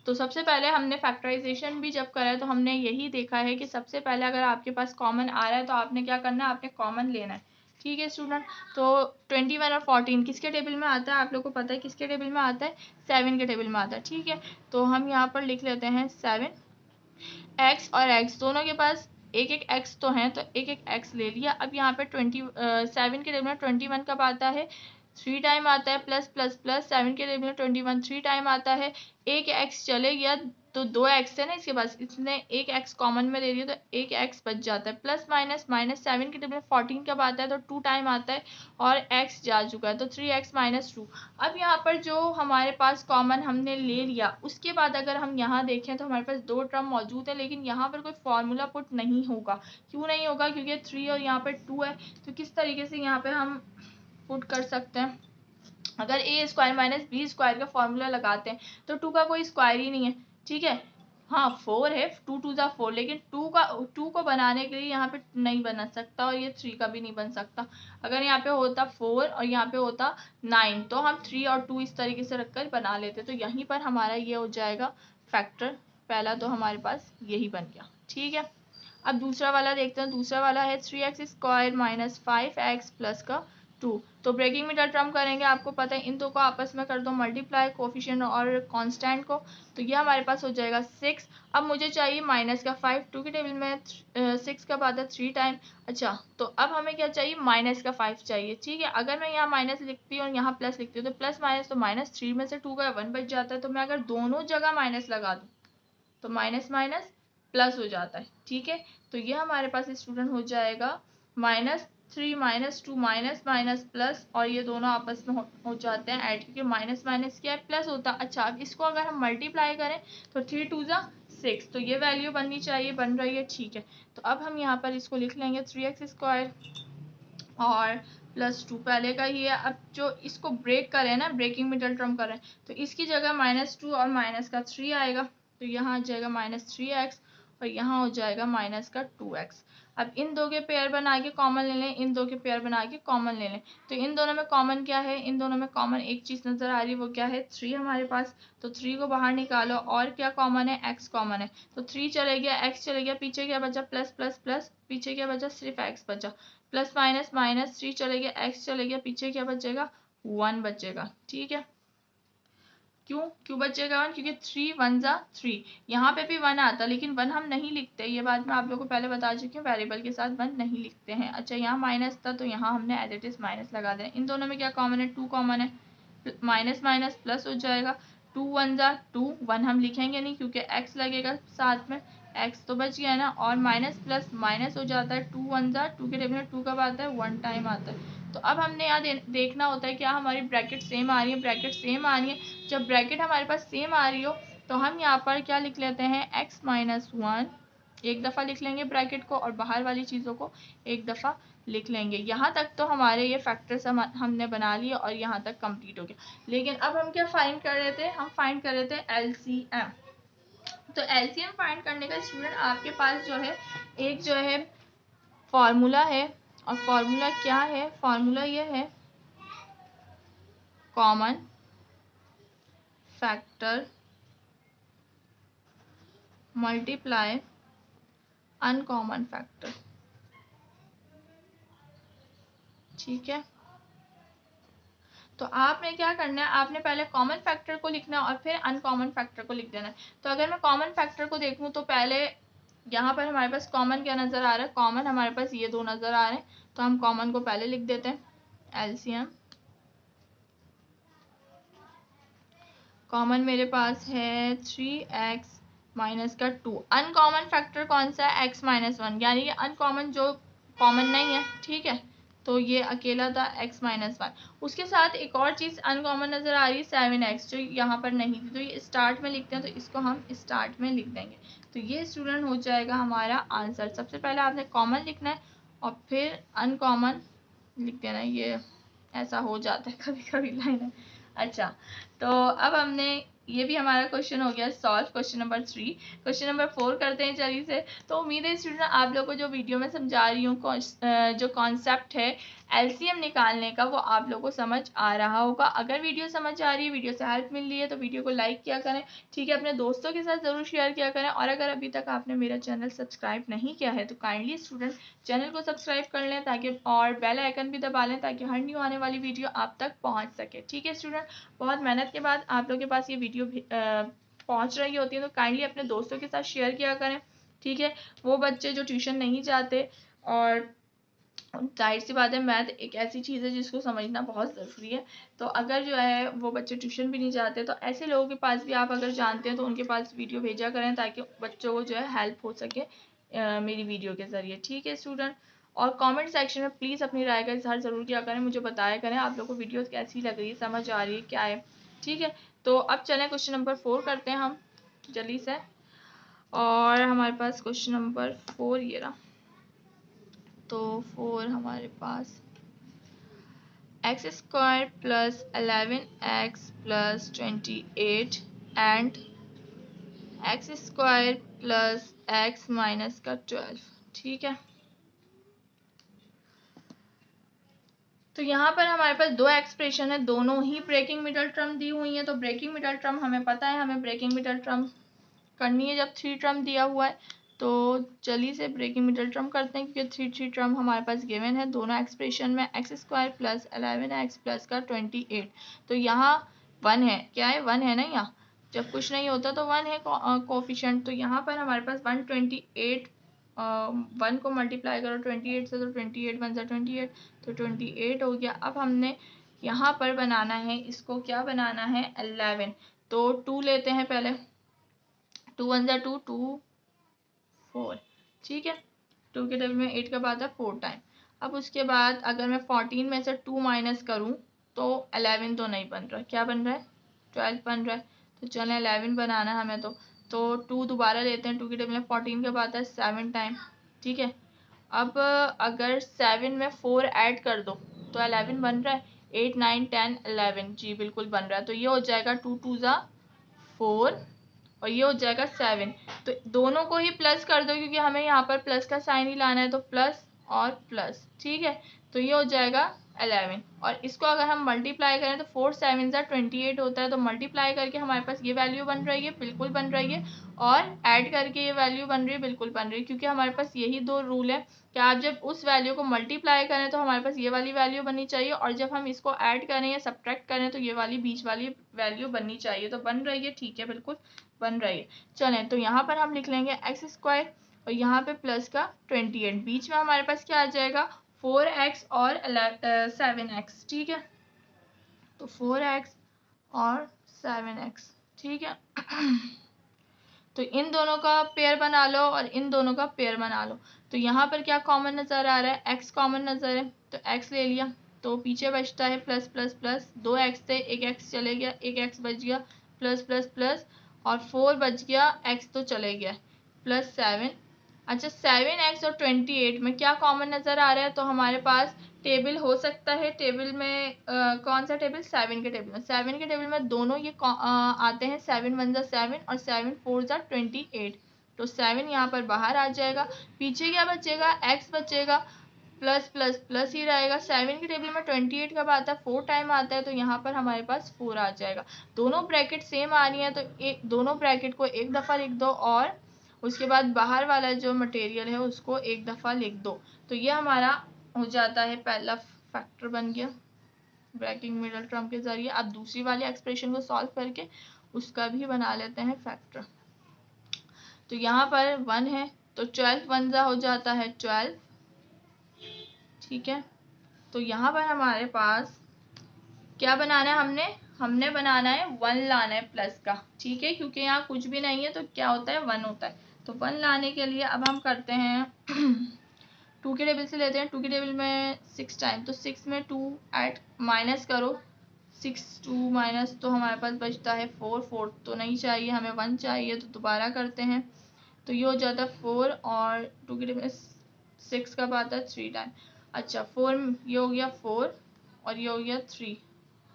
तो सबसे पहले हमने फैक्टराइजेशन भी जब करा है तो हमने यही देखा है कि सबसे पहले अगर आपके पास कॉमन आ रहा है तो आपने क्या करना है, आपने कॉमन लेना है। ठीक है स्टूडेंट, तो 21 और 14 किसके टेबल में आता है, आप लोग को पता है किसके टेबल में आता है, 7 के टेबल में आता है। ठीक है, तो हम यहाँ पर लिख लेते हैं 7, x और x दोनों के पास एक एक x तो है, तो एक एक x ले लिया। अब यहाँ पे 7 के टेबल में 21 कब आता है, 3 टाइम आता है, प्लस प्लस प्लस 7 के टेबल में 21 3 टाइम आता है, एक x चले गया, तो 2 x है ना इसके पास, इसने एक x कॉमन में ले लिया तो एक x बच जाता है। प्लस माइनस माइनस 7 के टेबल में 14 कब आता है, तो 2 टाइम आता है और x जा चुका है, तो 3x माइनस 2। अब यहाँ पर जो हमारे पास कॉमन हमने ले लिया, उसके बाद अगर हम यहाँ देखें तो हमारे पास 2 टर्म मौजूद है, लेकिन यहाँ पर कोई फॉर्मूला पुट नहीं होगा। क्यों नहीं होगा, क्योंकि 3 और यहाँ पर 2 है। तो किस तरीके से यहाँ पे हम पुट कर सकते हैं, अगर ए स्क्वायर माइनस बी स्क्वायर का फॉर्मूला लगाते हैं तो 2 का कोई स्क्वायर ही नहीं है। ठीक है, हाँ 4 है, 2 2 जा 4, लेकिन 2 को बनाने के लिए यहाँ पे नहीं बना सकता और ये 3 का भी नहीं बन सकता। अगर यहाँ पे होता 4 और यहाँ पे होता 9 तो हम 3 और 2 इस तरीके से रखकर बना लेते। तो यहीं पर हमारा ये हो जाएगा फैक्टर, पहला तो हमारे पास यही बन गया। ठीक है, अब दूसरा वाला देखते हैं। दूसरा वाला है 3x square minus 5x plus का 2। तो ब्रेकिंग मिडल टर्म करेंगे, आपको पता है इन दो को आपस में कर दो मल्टीप्लाई, कोफिशिएंट और कांस्टेंट को, तो ये हमारे पास हो जाएगा 6। अब मुझे चाहिए माइनस का 5, 2 के टेबल में 6 कब आता है, 3 टाइम। अच्छा, तो अब हमें क्या चाहिए, माइनस का 5 चाहिए। ठीक है, अगर मैं यहाँ माइनस लिखती हूँ और यहाँ प्लस लिखती हूँ तो प्लस माइनस, तो माइनस 3 में से 2 का 1 बच जाता है। तो मैं अगर दोनों जगह माइनस लगा दूँ तो माइनस माइनस प्लस हो जाता है। ठीक है, तो ये हमारे पास स्टूडेंट हो जाएगा -3 -2 माइनस माइनस प्लस, और ये दोनों आपस में हो जाते हैं ऐड, क्योंकि माइनस माइनस क्या है, प्लस होता है। अच्छा, अब इसको अगर हम मल्टीप्लाई करें तो 3 2 जा 6, तो ये वैल्यू बननी चाहिए, बन रही है। ठीक है, तो अब हम यहाँ पर इसको लिख लेंगे 3x स्क्वायर और प्लस 2 पहले का ही है। अब जो इसको ब्रेक करें ना, ब्रेकिंग मिडल टर्म करें, तो इसकी जगह -2 और माइनस का 3 आएगा, तो यहाँ आ जाएगा -3x और यहाँ हो जाएगा माइनस का 2x। अब इन दो के पेयर बना के कॉमन ले लें, इन दो के पेयर बना के कॉमन ले लें। तो इन दोनों में कॉमन क्या है, इन दोनों में कॉमन एक चीज़ नज़र आ रही है, वो क्या है, 3 हमारे पास। तो 3 को बाहर निकालो, और क्या कॉमन है, x कॉमन है। तो 3 चले गया, x चले गया, पीछे क्या बचा, प्लस प्लस प्लस, पीछे क्या बचा, सिर्फ x बचा। प्लस माइनस माइनस 3 चले गया, x चले गया, पीछे क्या बचेगा, 1 बचेगा। ठीक है, क्यों बचेगा 1, क्योंकि 3 1 जा 3, यहाँ पे भी 1 आता, लेकिन 1 हम नहीं लिखते, ये बात मैं आप लोगों को पहले बता चुकी हूँ, वेरिएबल के साथ 1 नहीं लिखते हैं। अच्छा, यहाँ माइनस था तो यहाँ हमने एज इट इज माइनस लगा देना। इन दोनों में क्या कॉमन है, 2 कॉमन है, माइनस माइनस प्लस हो जाएगा, 2 1 जा 2, 1 हम लिखेंगे नहीं क्योंकि x लगेगा साथ में, x तो बच गया ना, और माइनस प्लस माइनस हो जाता है, 2 1 जा 2 के टेबल में 2 कब आता है, 1 टाइम आता है। तो अब हमने यहाँ देखना होता है क्या हमारी ब्रैकेट सेम आ रही है, ब्रैकेट सेम आ रही है। जब ब्रैकेट हमारे पास सेम आ रही हो तो हम यहाँ पर क्या लिख लेते हैं, x माइनस 1 एक दफ़ा लिख लेंगे ब्रैकेट को, और बाहर वाली चीज़ों को एक दफ़ा लिख लेंगे। यहाँ तक तो हमारे ये फैक्टर्स हमने बना लिए और यहाँ तक कंप्लीट हो गया। लेकिन अब हम क्या फाइंड कर रहे थे, हम फाइंड कर रहे थे एलसीएम। तो एलसीएम फाइंड करने का स्टूडेंट आपके पास जो है एक जो है फॉर्मूला है, और फॉर्मूला क्या है, फॉर्मूला ये है common factor multiply uncommon factor. ठीक है, तो आपने क्या करना है, आपने पहले कॉमन फैक्टर को लिखना है और फिर अनकॉमन फैक्टर को लिख देना है। तो अगर मैं कॉमन फैक्टर को देखूं तो पहले यहाँ पर हमारे पास कॉमन क्या नज़र आ रहा है, कॉमन हमारे पास ये दो नज़र आ रहे हैं, तो हम कॉमन को पहले लिख देते हैं। एलसीएम कॉमन मेरे पास है 3x माइनस का 2। अनकॉमन फैक्टर कौन सा है, x माइनस 1, यानी कि अनकॉमन जो कॉमन नहीं है। ठीक है, तो ये अकेला था x माइनस 1। उसके साथ एक और चीज़ अनकॉमन नज़र आ रही है 7x, जो यहाँ पर नहीं थी, तो ये स्टार्ट में लिखते हैं, तो इसको हम स्टार्ट में लिख देंगे। तो ये स्टूडेंट हो जाएगा हमारा आंसर। सबसे पहले आपने कॉमन लिखना है और फिर अनकॉमन लिख देना है, ये ऐसा हो जाता है कभी कभी लाइन है। अच्छा, तो अब हमने ये भी हमारा क्वेश्चन हो गया solve, question number 3। Question number 4 करते हैं जल्दी से। तो उम्मीद है स्टूडेंट आप लोगों को जो वीडियो में समझा रही हूँ जो कॉन्सेप्ट है एलसीएम निकालने का वो आप लोगों को समझ आ रहा होगा। अगर वीडियो समझ आ रही है, वीडियो से हेल्प मिल रही है, तो वीडियो को लाइक किया करें, ठीक है, अपने दोस्तों के साथ ज़रूर शेयर किया करें। और अगर अभी तक आपने मेरा चैनल सब्सक्राइब नहीं किया है तो काइंडली स्टूडेंट चैनल को सब्सक्राइब कर लें ताकि, और बेल आइकन भी दबा लें ताकि हर न्यू आने वाली वीडियो आप तक पहुंच सके। ठीक है स्टूडेंट, बहुत मेहनत के बाद आप लोगों के पास ये वीडियो पहुंच रही होती है तो काइंडली अपने दोस्तों के साथ शेयर किया करें। ठीक है, वो बच्चे जो ट्यूशन नहीं जाते, और जाहिर सी बात है मैथ एक ऐसी चीज़ है जिसको समझना बहुत ज़रूरी है। तो अगर जो है वो बच्चे ट्यूशन भी नहीं जाते तो ऐसे लोगों के पास भी आप अगर जानते हैं तो उनके पास वीडियो भेजा करें ताकि बच्चों को जो है हेल्प हो सके मेरी वीडियो के ज़रिए। ठीक है स्टूडेंट, और कमेंट सेक्शन में प्लीज़ अपनी राय का इजहार ज़रूर किया करें, मुझे बताया करें आप लोग को वीडियो कैसी लग रही है, समझ आ रही है, क्या है। ठीक है, तो अब चलें क्वेश्चन नंबर 4 करते हैं हम जल्दी से। और हमारे पास क्वेश्चन नंबर 4 ये रहा। तो 4 हमारे पास x square plus 11x plus 28 and x square plus x minus का 12। ठीक है, तो यहाँ पर हमारे पास दो एक्सप्रेशन है, दोनों ही ब्रेकिंग मिडल टर्म दी हुई है। तो ब्रेकिंग मिडल टर्म हमें पता है, हमें ब्रेकिंग मिडल टर्म करनी है जब 3 टर्म दिया हुआ है। तो चलिए से ब्रेकिंग मिडल टर्म करते हैं क्योंकि 3 टर्म हमारे पास गिवन है दोनों एक्सप्रेशन में, x square plus 11x plus का 28। तो यहाँ 1 है, क्या है 1 है ना, यहाँ जब कुछ नहीं होता तो 1 है कोफिशिएंट। तो यहाँ पर हमारे पास 128 1 को मल्टीप्लाई करो 28 से तो 28 1 28, तो 28 हो गया। अब हमने यहाँ पर बनाना है, इसको क्या बनाना है 11। तो 2 लेते हैं पहले, 2 1 जा 2 2 4। ठीक है, 2 के टेबल में 8 कब आता है 4 टाइम। अब उसके बाद अगर मैं 14 में से 2 माइनस करूँ तो 11 तो नहीं बन रहा, क्या बन रहा है 12 बन रहा है। तो चलें 11 बनाना है हमें, तो 2 दोबारा लेते हैं, 2 के टेबल में 14 कब आता है 7 टाइम। ठीक है, अब अगर 7 में 4 ऐड कर दो तो 11 बन रहा है, 8 9 10 11 जी बिल्कुल बन रहा है। तो ये हो जाएगा 2 2 जा 4 और ये हो जाएगा 7। तो दोनों को ही प्लस कर दो क्योंकि हमें यहाँ पर प्लस का साइन ही लाना है, तो प्लस और प्लस। ठीक है, तो ये हो जाएगा 11। और इसको अगर हम मल्टीप्लाई करें तो 4 7 जा 28 होता है। तो मल्टीप्लाई करके हमारे पास ये वैल्यू बन रही है, बिल्कुल बन रही है, और ऐड करके ये वैल्यू बन रही है, बिल्कुल बन रही है। क्योंकि हमारे पास यही दो रूल है कि आप जब उस वैल्यू को मल्टीप्लाई करें तो हमारे पास ये वाली वैल्यू बननी चाहिए, और जब हम इसको ऐड करें या सब्ट्रैक्ट करें तो ये वाली बीच वाली वैल्यू बननी चाहिए। तो बन रही है, ठीक है, बिल्कुल बन रही है। चलें, तो यहाँ पर हम लिख लेंगे एक्स स्क्वायर और यहाँ पे प्लस का 28, बीच में हमारे पास क्या आ जाएगा 4x और 7x। ठीक है, तो 4x और 7x। ठीक है, तो इन दोनों का पेयर बना लो और इन दोनों का पेयर बना लो। तो यहाँ पर क्या कॉमन नज़र आ रहा है, x कॉमन नज़र है, तो x ले लिया, तो पीछे बचता है प्लस प्लस प्लस, 2x थे, एक x चले गया, एक x बच गया, प्लस प्लस प्लस, और 4 बच गया, x तो चले गया, प्लस 7। अच्छा 7x और 28 में क्या कॉमन नज़र आ रहा है, तो हमारे पास टेबल हो सकता है, टेबल में कौन सा टेबल 7 के टेबल में, 7 के टेबल में दोनों ये आते हैं, 7 1 जा 7 और 7 4 जा 28। तो 7 यहाँ पर बाहर आ जाएगा, पीछे क्या बचेगा x बचेगा, प्लस प्लस प्लस ही रहेगा। 7 के टेबल में 28 कब आता है 4 टाइम आता है, तो यहाँ पर हमारे पास 4 आ जाएगा। दोनों ब्रैकेट सेम आ रही है तो एक दोनों ब्रैकेट को एक दफ़ा लिख दो और उसके बाद बाहर वाला जो मटेरियल है उसको एक दफ़ा लिख दो। तो ये हमारा हो जाता है पहला फैक्टर बन गया ब्रेकिंग मिडल टर्म के ज़रिए। अब दूसरी वाली एक्सप्रेशन को सॉल्व करके उसका भी बना लेते हैं फैक्टर। तो यहाँ पर 1 है तो 12 1 जा हो जाता है 12। ठीक है, तो यहाँ पर हमारे पास क्या बनाना है, हमने बनाना है 1 लाना है प्लस का। ठीक है, क्योंकि यहाँ कुछ भी नहीं है तो क्या होता है 1 होता है। तो 1 लाने के लिए अब हम करते हैं 2 के टेबल से लेते हैं, 2 के टेबल में 6 टाइम, तो 6 में 2 ऐड माइनस करो, 6 2 माइनस, तो हमारे पास बचता है 4 4 तो नहीं चाहिए, हमें 1 चाहिए, तो दोबारा करते हैं। तो ये हो जाता है 4 और 2 के टेबल में 6 कब आता है 3 टाइम। अच्छा 4 ये हो गया 4 और ये हो गया 3,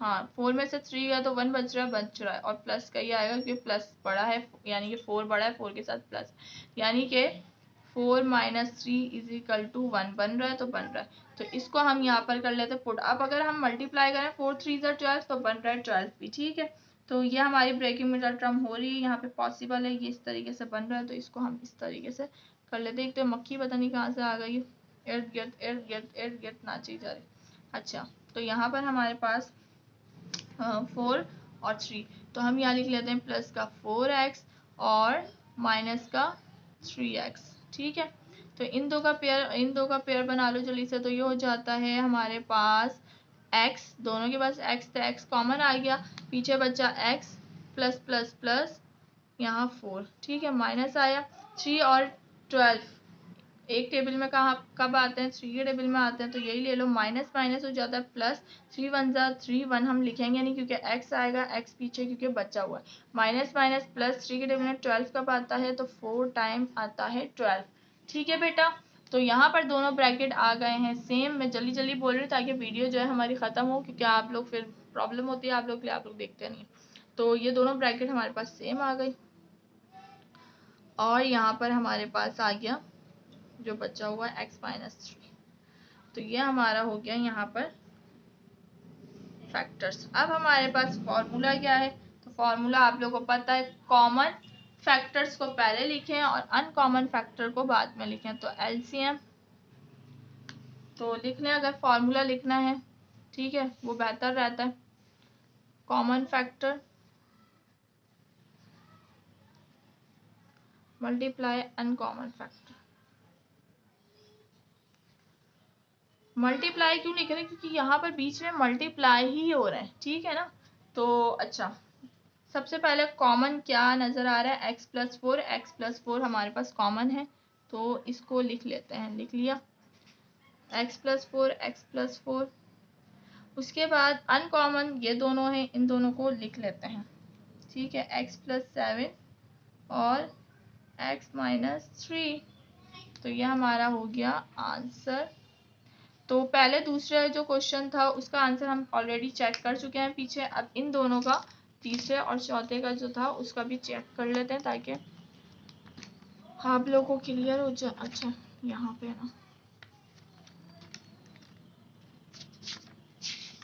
हाँ 4 में से 3 गया तो 1 बच रहा है और प्लस का ही आएगा क्योंकि प्लस बड़ा है, यानी कि 4 बड़ा है, 4 के साथ प्लस, यानी कि 4 - 3 = 1 बन रहा है, तो बन रहा है। तो इसको हम यहाँ पर कर लेते हैं पुट। अब अगर हम मल्टीप्लाई करें 4 3 12 तो बन रहा है 12 भी, ठीक है। तो ये हमारी ब्रेकिंग मिडल टर्म हो रही है, यहाँ पे पॉसिबल है, ये इस तरीके से बन रहा है, तो इसको हम इस तरीके से कर लेते हैं। एक तो मक्खी पता नहीं कहाँ से आ गई, इर्द गिर्द नाची जा रही। अच्छा, तो यहाँ पर हमारे पास 4 और 3, तो हम यहाँ लिख लेते हैं प्लस का 4x और माइनस का 3x, ठीक है। तो इन दो का पेयर बना लो जल्दी से। तो ये हो जाता है हमारे पास x, दोनों के पास x था, x कॉमन आ गया, पीछे बचा x प्लस प्लस प्लस यहाँ 4, ठीक है, माइनस आया 3 और 12 एक टेबल में कहाँ कब आते हैं, 3 के टेबल में आते हैं, तो यही ले लो, माइनस माइनस हो जाता है प्लस, 3 1 जा 3 1 हम लिखेंगे नहीं क्योंकि x आएगा, x पीछे क्योंकि बचा हुआ है, माइनस माइनस प्लस, 3 के टेबल में 12 कब आता है, तो 4 टाइम आता है 12, ठीक है बेटा। तो यहाँ पर दोनों ब्रैकेट आ गए हैं सेम। मैं जल्दी जल्दी बोल रही हूँ ताकि वीडियो जो है हमारी ख़त्म हो, क्योंकि आप लोग फिर प्रॉब्लम होती है आप लोग के लिए, आप लोग देखते नहीं। तो ये दोनों ब्रैकेट हमारे पास सेम आ गई और यहाँ पर हमारे पास आ गया जो बचा हुआ है x - 3। तो ये हमारा हो गया यहाँ पर फैक्टर्स। अब हमारे पास फॉर्मूला क्या है, तो फॉर्मूला आप लोगों को पता है, कॉमन फैक्टर्स को पहले लिखें और अनकॉमन फैक्टर को बाद में लिखें। तो एलसीएम तो लिख लें, अगर फॉर्मूला लिखना है, ठीक है, वो बेहतर रहता है। Common factor multiply uncommon factor. Multiply क्यों लिख रहे हैं, क्योंकि यहाँ पर बीच में मल्टीप्लाई ही हो रहा है, ठीक है ना। तो अच्छा, सबसे पहले कॉमन क्या नज़र आ रहा है, x + 4 हमारे पास कॉमन है, तो इसको लिख लेते हैं, लिख लिया x + 4। उसके बाद अनकॉमन ये दोनों हैं, इन दोनों को लिख लेते हैं, ठीक है, x + 7 और x - 3। तो ये हमारा हो गया आंसर। तो पहले दूसरे जो क्वेश्चन था उसका आंसर हम ऑलरेडी चेक कर चुके हैं पीछे। अब इन दोनों का, तीसरे और चौथे का जो था उसका भी चेक कर लेते हैं ताकि आप लोगों को क्लियर हो जाए। अच्छा, यहाँ पे ना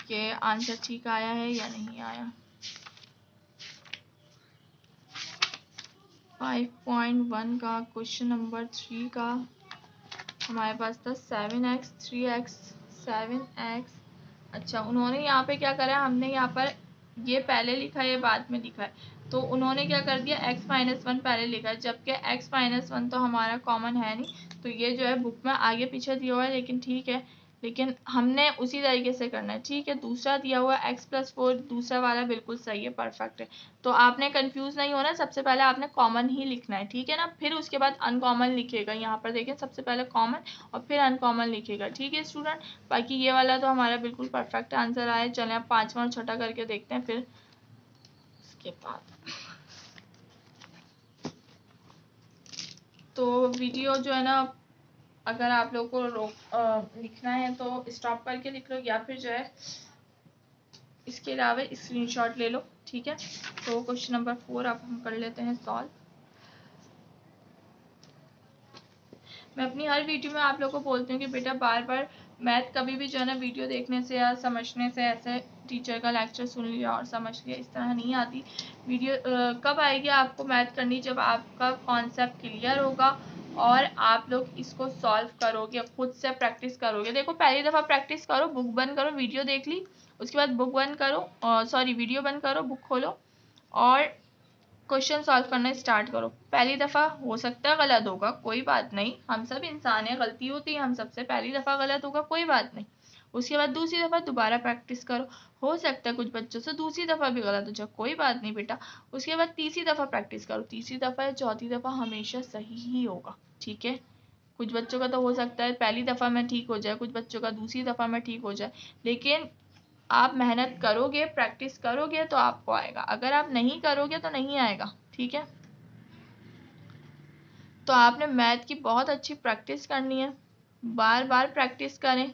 कि आंसर ठीक आया है या नहीं आया। 5.1 का क्वेश्चन नंबर 3 का हमारे पास था 7x 3x 7x। अच्छा, उन्होंने यहाँ पे क्या करा, हमने यहाँ पर ये पहले लिखा है ये बाद में लिखा है, तो उन्होंने क्या कर दिया x - 1 पहले लिखा है, जबकि x - 1 तो हमारा कॉमन है नहीं, तो ये जो है बुक में आगे पीछे दिया हुआ है, लेकिन ठीक है, लेकिन हमने उसी तरीके से करना है, ठीक है। दूसरा दिया हुआ x + 4, दूसरा वाला बिल्कुल सही है, परफेक्ट है। तो आपने कंफ्यूज नहीं होना, सबसे पहले आपने कॉमन ही लिखना है, ठीक है ना, फिर उसके बाद अनकॉमन लिखेगा। यहाँ पर देखें, सबसे पहले कॉमन और फिर अनकॉमन लिखेगा, ठीक है स्टूडेंट। बाकी ये वाला तो हमारा बिल्कुल परफेक्ट आंसर आया। चलें अब पांचवा और छठा करके देखते हैं, फिर इसके बाद तो वीडियो जो है ना, अगर आप लोग को लिखना है तो स्टॉप करके लिख लो, या फिर जो है इसके अलावा स्क्रीनशॉट ले लो, ठीक है। तो क्वेश्चन नंबर 4 अब हम कर लेते हैं सॉल्व। मैं अपनी हर वीडियो में आप लोगों को बोलती हूँ कि बेटा बार बार मैथ कभी भी जो है ना वीडियो देखने से या समझने से, ऐसे टीचर का लेक्चर सुन लिया और समझ लिया, इस तरह नहीं आती वीडियो। कब आएगी आपको मैथ करनी, जब आपका कॉन्सेप्ट क्लियर होगा और आप लोग इसको सॉल्व करोगे, खुद से प्रैक्टिस करोगे। देखो, पहली दफ़ा प्रैक्टिस करो, बुक बंद करो, वीडियो देख ली, उसके बाद बुक बंद करो, सॉरी वीडियो बंद करो, बुक खोलो और क्वेश्चन सॉल्व करना स्टार्ट करो। पहली दफ़ा हो सकता है गलत होगा, कोई बात नहीं, हम सब इंसान हैं, गलती होती है हम सबसे, पहली दफ़ा गलत होगा, कोई बात नहीं। उसके बाद दूसरी दफ़ा दोबारा प्रैक्टिस करो, हो सकता है कुछ बच्चों से दूसरी दफ़ा भी गलत हो जाए, कोई बात नहीं बेटा। उसके बाद तीसरी दफ़ा प्रैक्टिस करो, तीसरी दफ़ा या चौथी दफ़ा हमेशा सही ही होगा, ठीक है। कुछ बच्चों का तो हो सकता है पहली दफ़ा में ठीक हो जाए, कुछ बच्चों का दूसरी दफ़ा में ठीक हो जाए, लेकिन आप मेहनत करोगे, प्रैक्टिस करोगे तो आपको आएगा, अगर आप नहीं करोगे तो नहीं आएगा, ठीक है। तो आपने मैथ की बहुत अच्छी प्रैक्टिस करनी है, बार बार प्रैक्टिस करें,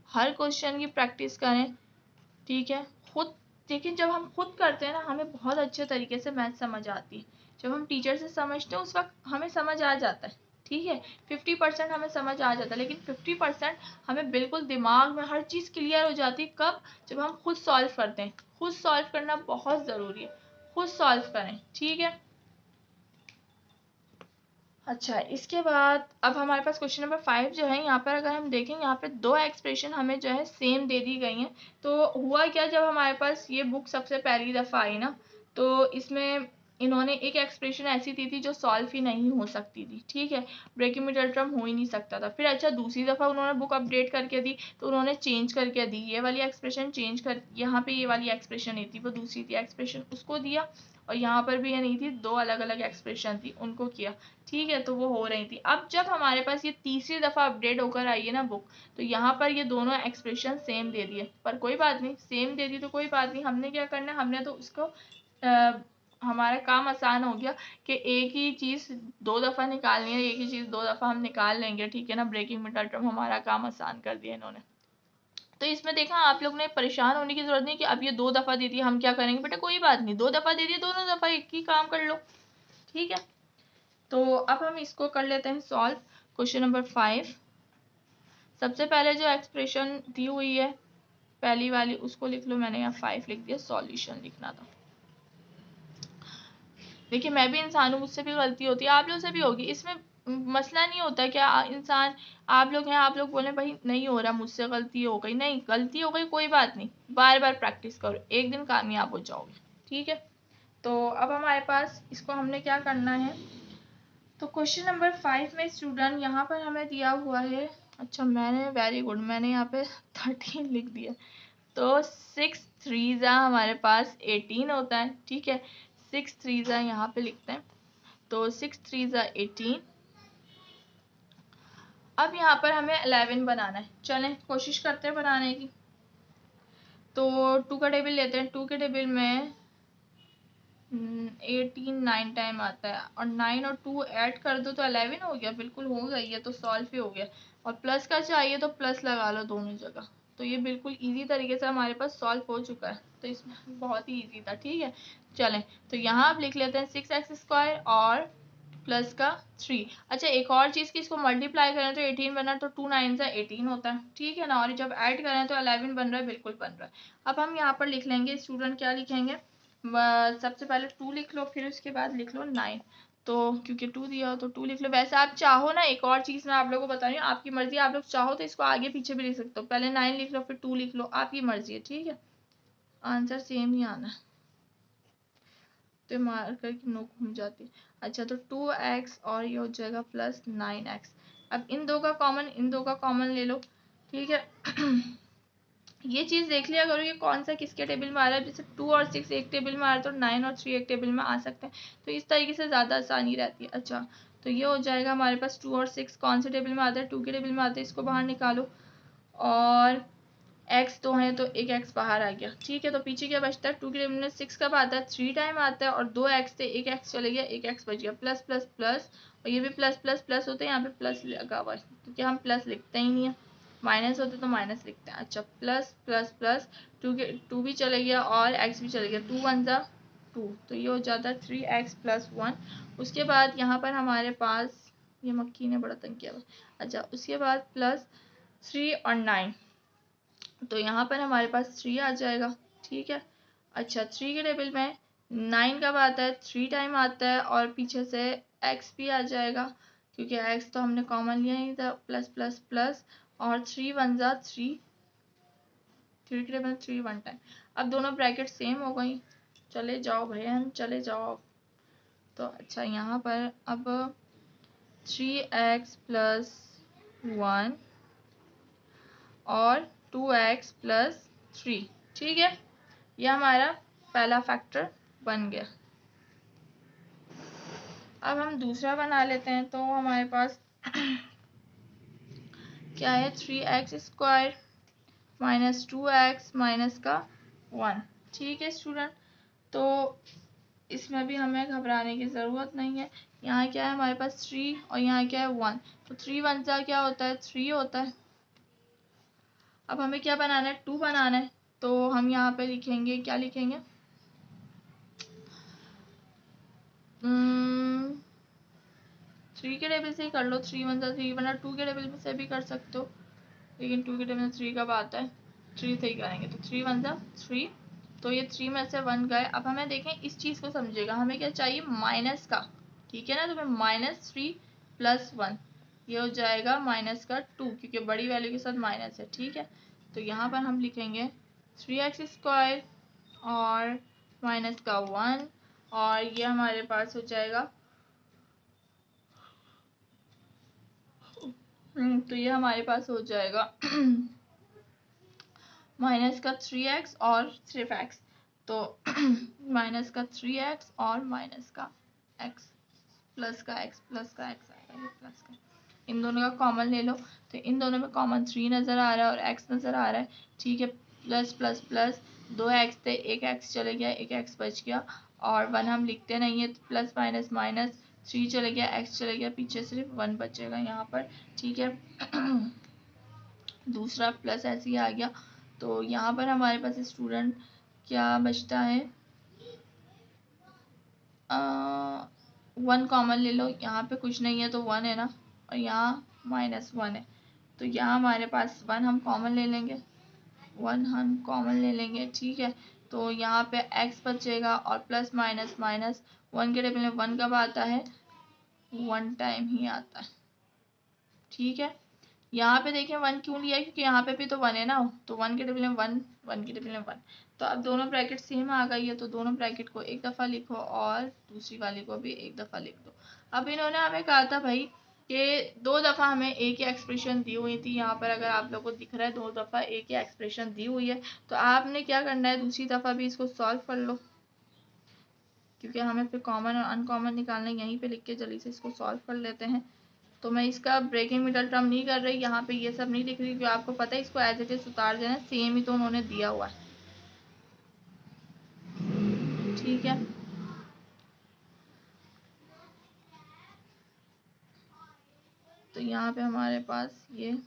हर क्वेश्चन की प्रैक्टिस करें, ठीक है। खुद, लेकिन जब हम खुद करते हैं ना हमें बहुत अच्छे तरीके से मैथ समझ आती है। जब हम टीचर से समझते हैं उस वक्त हमें समझ आ जाता है, ठीक है, 50% हमें समझ आ जाता है, लेकिन 50% हमें बिल्कुल दिमाग में हर चीज़ क्लियर हो जाती है कब, जब हम खुद सॉल्व करते हैं। खुद सॉल्व करना बहुत ज़रूरी है, खुद सॉल्व करें, ठीक है। अच्छा, इसके बाद अब हमारे पास क्वेश्चन नंबर 5 जो है, यहाँ पर अगर हम देखें, यहाँ पे दो एक्सप्रेशन हमें जो है सेम दे दी गई हैं। तो हुआ क्या, जब हमारे पास ये बुक सबसे पहली दफ़ा आई ना, तो इसमें इन्होंने एक एक्सप्रेशन ऐसी दी थी जो सॉल्व ही नहीं हो सकती थी, ठीक है, ब्रेकिंग टर्म हो ही नहीं सकता था। फिर अच्छा दूसरी दफ़ा उन्होंने बुक अपडेट करके दी, तो उन्होंने चेंज करके दी, ये वाली एक्सप्रेशन चेंज कर, यहाँ पे ये वाली एक्सप्रेशन नहीं थी, वो दूसरी थी एक्सप्रेशन, उसको दिया। और यहाँ पर भी ये नहीं थी, दो अलग अलग एक्सप्रेशन थी, उनको किया, ठीक है, तो वो हो रही थी। अब जब हमारे पास ये तीसरी दफ़ा अपडेट होकर आई है ना बुक, तो यहाँ पर ये दोनों एक्सप्रेशन सेम दे दिए, पर कोई बात नहीं, सेम दे दी तो कोई बात नहीं, हमने क्या करना है, हमने तो उसको हमारा काम आसान हो गया कि एक ही चीज़ दो दफ़ा निकालनी है, एक ही चीज़ दो दफ़ा हम निकाल लेंगे, ठीक है ना। ब्रेकिंग मिडल टर्म हमारा काम आसान कर दिया इन्होंने। तो इसमें देखा आप लोग ने परेशान होने की ज़रूरत नहीं कि अब ये दो दफ़ा दे दिया हम क्या करेंगे, बेटा कोई बात नहीं, दो दफ़ा दे दिए, दोनों दफ़ा एक ही काम कर लो, ठीक है। तो अब हम इसको कर लेते हैं सॉल्व। क्वेश्चन नंबर 5, सबसे पहले जो एक्सप्रेशन दी हुई है पहली वाली उसको लिख लो, मैंने यहाँ 5 लिख दिया, सॉल्यूशन लिखना था। देखिए मैं भी इंसान हूँ, मुझसे भी गलती होती है, आप लोग से भी होगी, इसमें मसला नहीं होता क्या इंसान, आप लोग हैं, आप लोग बोले भाई नहीं हो रहा, मुझसे गलती हो गई, नहीं गलती हो गई कोई बात नहीं, बार बार प्रैक्टिस करो, एक दिन कामयाब हो जाओगे, ठीक है। तो अब हमारे पास इसको हमने क्या करना है, तो क्वेश्चन नंबर 5 में स्टूडेंट यहाँ पर हमें दिया हुआ है, अच्छा मैंने वेरी गुड, मैंने यहाँ पे 13 लिख दिया, तो 6 3 हमारे पास 18 होता है, ठीक है, 6 3 यहाँ पे लिखते हैं, तो 6 3 18। अब यहाँ पर हमें 11 बनाना है, चलें कोशिश करते हैं बनाने की। तो 2 का टेबल लेते हैं, 2 के टेबल में 18 9 टाइम आता है, और 9 और 2 ऐड कर दो तो 11 हो गया, बिल्कुल हो गई है, तो सॉल्व ही हो गया। और प्लस का चाहिए तो प्लस लगा लो दोनों जगह, तो ये बिल्कुल इजी तरीके से हमारे पास सॉल्व हो चुका है, तो इसमें बहुत ही इजी था, ठीक है। चलें तो यहाँ आप लिख लेते हैं 6x² और प्लस का 3। अच्छा एक और चीज़ की, इसको मल्टीप्लाई करें तो 18 बना, तो 2 9 18 होता है, ठीक है ना, और जब ऐड करें तो 11 बन रहा है, बिल्कुल बन रहा है। अब हम यहाँ पर लिख लेंगे, स्टूडेंट क्या लिखेंगे, सबसे पहले 2 लिख लो, फिर उसके बाद लिख लो 9, तो क्योंकि 2 दिया हो तो 2 लिख लो। वैसे आप चाहो ना, एक और चीज़ मैं आप लोगों को बता रही हूँ, आपकी मर्जी, आप लोग चाहो तो इसको आगे पीछे भी लिख सकते हो, पहले 9 लिख लो फिर 2 लिख लो, आपकी मर्जी है, ठीक है, आंसर सेम ही आना है, तो मार्कर की नोक घूम जाती है। अच्छा तो 2x और ये हो जाएगा प्लस 9x। अब इन दो का कॉमन ले लो, ठीक है। ये चीज़ देख लिया करो, ये कौन सा किसके टेबल में आ रहा है, जैसे 2 और 6 एक टेबल में आ रहा है तो 9 और 3 एक टेबल में आ सकते हैं, तो इस तरीके से ज़्यादा आसानी रहती है। अच्छा तो ये हो जाएगा हमारे पास 2 और 6 कौन से टेबल में आता है, 2 के टेबल में आते हैं, इसको बाहर निकालो, और x तो है तो एक x बाहर आ गया, ठीक है। तो पीछे क्या बचता है, 2 के टेबल में 6 कब आता है, 3 टाइम आता है, और 2x थे, एक x चले गया, एक x बच गया, प्लस प्लस प्लस, और ये भी प्लस प्लस प्लस होते हैं, यहाँ पे प्लस लगा हुआ है क्योंकि हम प्लस लिखते ही नहीं है, माइनस होते तो माइनस लिखते हैं। अच्छा प्लस प्लस प्लस 2 भी चले गया और x भी चले गया, 2 1 जा 2, तो ये हो जाता है 3x + 1। उसके बाद यहाँ पर हमारे पास, ये मक्खी ने बड़ा तंग किया हुआ, अच्छा उसके बाद प्लस 3 और 9, तो यहाँ पर हमारे पास 3 आ जाएगा, ठीक है। अच्छा 3 के टेबल में 9 कब आता है, 3 टाइम आता है, और पीछे से x भी आ जाएगा क्योंकि x तो हमने कॉमन लिया ही था, प्लस प्लस प्लस, और 3 1 जा 3, 3 के टेबल में 3 1 टाइम। अब दोनों ब्रैकेट सेम हो गई, चले जाओ बहन चले जाओ। तो अच्छा यहाँ पर अब 3x + 1 और 2x + 3, ठीक है, यह हमारा पहला फैक्टर बन गया। अब हम दूसरा बना लेते हैं, तो हमारे पास क्या है, 3x² - 2x -1, ठीक है स्टूडेंट। तो इसमें भी हमें घबराने की ज़रूरत नहीं है, यहाँ क्या है हमारे पास 3 और यहाँ क्या है 1, तो 3 1 जा क्या होता है 3 होता है। अब हमें क्या बनाना है, 2 बनाना है, तो हम यहाँ पे लिखेंगे, क्या लिखेंगे, 3 के टेबल से ही कर लो, 3 1 जा 3, वरना 2 के टेबल में से भी कर सकते हो, लेकिन 2 के टेबल में 3 कब आता है, 3 से ही करेंगे। तो 3 1 जा 3, तो ये 3 में से 1 गए। अब हमें देखें इस चीज़ को समझेगा, हमें क्या चाहिए, माइनस का, ठीक है ना। तो मैं -3 + 1, ये हो जाएगा माइनस का 2, क्योंकि बड़ी वैल्यू के साथ माइनस है, ठीक है। तो यहाँ पर हम लिखेंगे 3x² और माइनस का 1, और ये हमारे पास हो जाएगा, तो ये हमारे पास हो जाएगा माइनस का 3x और सिर्फ x, तो माइनस का 3x और माइनस का x, प्लस का x, प्लस का x आएगा, ये प्लस का, इन दोनों का कॉमन ले लो। तो इन दोनों में कॉमन 3 नज़र आ रहा है और x नज़र आ रहा है, ठीक है। प्लस प्लस प्लस 2x थे, एक x चले गया, एक x बच गया, और 1 हम लिखते नहीं है, तो प्लस माइनस माइनस 3 चले गया, x चले गया, पीछे सिर्फ 1 बचेगा यहाँ पर, ठीक है। दूसरा प्लस ऐसे ही आ गया। तो यहाँ पर हमारे पास स्टूडेंट क्या बचता है, 1 कॉमन ले लो, यहाँ पे कुछ नहीं है तो 1 है ना, और यहाँ -1 है, तो यहाँ हमारे पास 1 हम कॉमन ले लेंगे, 1 हम कॉमन ले लेंगे, ठीक है। तो यहाँ पे x बचेगा, और प्लस माइनस माइनस 1 के टेबल में 1 कब आता है, 1 टाइम ही आता है, ठीक है। यहाँ पे देखें 1 क्यों लिया है, क्योंकि यहाँ पे भी तो 1 है ना, तो 1 के टेबल में 1, 1 के टेबल में 1, तो अब दोनों ब्रैकेट सेम आ गई है, तो दोनों ब्रैकेट को एक दफ़ा लिखो और दूसरी वाली को भी एक दफ़ा लिख दो। अब इन्होंने हमें कहा था भाई कि 2 दफ़ा हमें एक ही एक्सप्रेशन दी हुई थी, यहाँ पर अगर आप लोगों को दिख रहा है 2 दफ़ा एक ही एक्सप्रेशन दी हुई है, तो आपने क्या करना है, दूसरी दफ़ा भी इसको सॉल्व कर लो, क्योंकि हमें फिर कॉमन और अनकॉमन निकालना, यहीं पे लिख के जल्दी से इसको सॉल्व कर लेते हैं। तो मैं इसका ब्रेकिंग मिडल टर्म नहीं कर रही, यहाँ पे ये सब नहीं लिख रही, क्योंकि आपको पता है इसको एज इट इज उतार देना, सेम ही तो उन्होंने दिया हुआ है, ठीक है। तो यहाँ पे हमारे पास ये,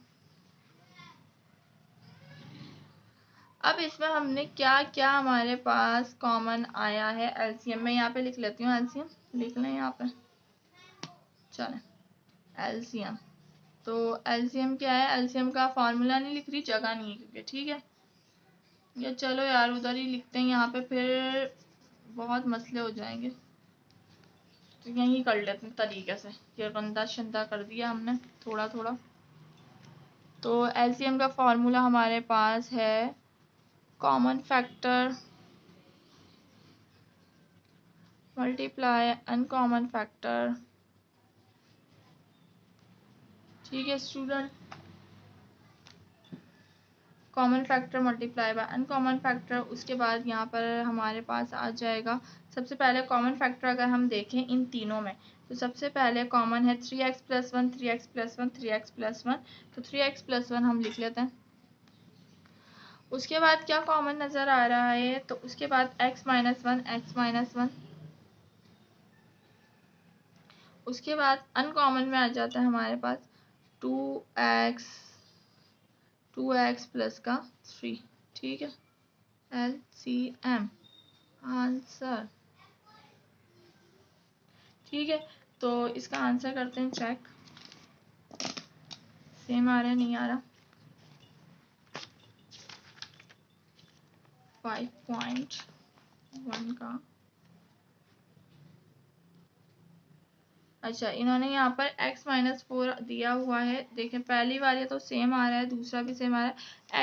अब इसमें हमने क्या क्या हमारे पास कॉमन आया है, एलसीएम में यहाँ पे लिख लेती हूँ, एलसीएम लिख लें यहाँ पे, चलें एलसीएम। तो एलसीएम क्या है, एलसीएम का फॉर्मूला नहीं लिख रही, जगह नहीं है क्योंकि, ठीक है। या चलो यार उधर ही लिखते हैं, यहाँ पे फिर बहुत मसले हो जाएंगे, तो यहीं कर लेते हैं तरीके से, ये गंदा शंदा कर दिया हमने थोड़ा थोड़ा। तो एलसीएम का फॉर्मूला हमारे पास है common factor multiply uncommon factor, ठीक है student, common factor multiply by uncommon factor. उसके बाद यहाँ पर हमारे पास आ जाएगा, सबसे पहले कॉमन फैक्टर अगर हम देखें इन तीनों में, तो सबसे पहले कॉमन है 3x + 1, 3x + 1, 3x + 1, तो 3x + 1 हम लिख लेते हैं। उसके बाद क्या कॉमन नज़र आ रहा है, तो उसके बाद x - 1, x - 1, उसके बाद अनकॉमन में आ जाता है हमारे पास 2x + का 3, ठीक है। LCM आंसर, ठीक है। तो इसका आंसर करते हैं चेक, सेम आ रहा है नहीं आ रहा, 5.1 का, अच्छा इन्होंने यहाँ पर x - 4 दिया हुआ है, देखें पहली वाली तो सेम आ रहा है, दूसरा भी सेम आ रहा है,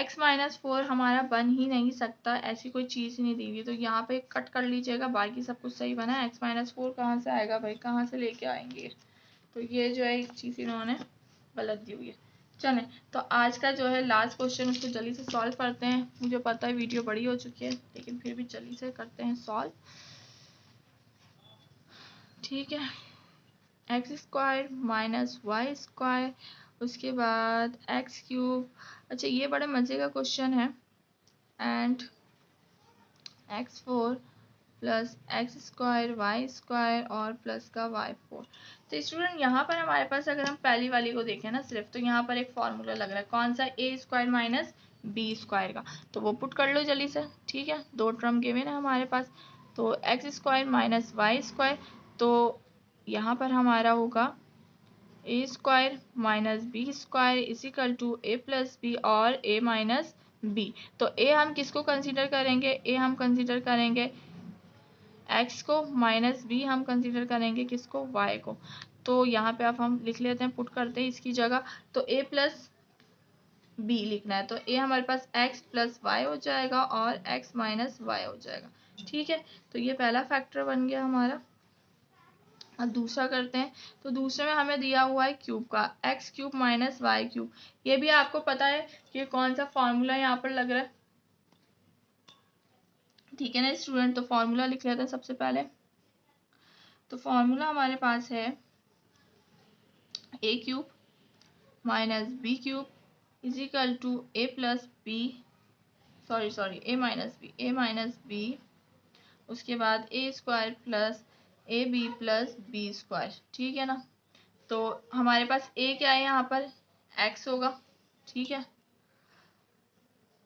x - 4 हमारा बन ही नहीं सकता, ऐसी कोई चीज़ ही नहीं दी हुई, तो यहाँ पे कट कर लीजिएगा, बाकी सब कुछ सही बना है, x - 4 कहाँ से आएगा भाई, कहाँ से लेके आएंगे, तो ये जो है एक चीज़ इन्होंने गलत दी हुई है। चलें, तो आज का जो है लास्ट क्वेश्चन उसको जल्दी से सॉल्व करते हैं, मुझे पता है वीडियो बड़ी हो चुकी है, लेकिन फिर भी जल्दी से करते हैं सॉल्व, ठीक है। x² - y², उसके बाद x³, अच्छा ये बड़े मज़े का क्वेश्चन है, एंड x4 + x² y² और प्लस का y4। तो स्टूडेंट यहाँ पर हमारे पास अगर हम पहली वाली को देखें ना सिर्फ, तो यहाँ पर एक फॉर्मूला लग रहा है, कौन सा, a² - बी स्क्वायर का, तो वो पुट कर लो जल्दी से। ठीक है, दो टर्म गिवन है हमारे पास, तो x square minus y square, तो यहाँ पर हमारा होगा a square minus b square equal to a plus b और ए माइनस बी। तो ए हम किसको कंसीडर करेंगे, ए हम कंसीडर करेंगे एक्स को, माइनस बी हम कंसीडर करेंगे किसको, वाई को। तो यहाँ पे अब हम लिख लेते हैं, पुट करते हैं इसकी जगह, तो ए प्लस बी लिखना है, तो ए हमारे पास एक्स प्लस वाई हो जाएगा और एक्स माइनस वाई हो जाएगा। ठीक है, तो ये पहला फैक्टर बन गया हमारा। अब दूसरा करते हैं, तो दूसरे में हमें दिया हुआ है क्यूब का, X cube minus Y cube. ये भी आपको पता है कि कौन सा फॉर्मूला यहाँ पर लग रहा है। ठीक है ना स्टूडेंट, तो फॉर्मूला लिख लेते हैं सबसे पहले। तो फॉर्मूला हमारे पास है ए cube minus B cube is equal to a plus b, sorry a minus b, उसके बाद a square plus a b plus b square. ठीक है ना, तो हमारे पास ए क्या है यहाँ पर, एक्स होगा। ठीक है,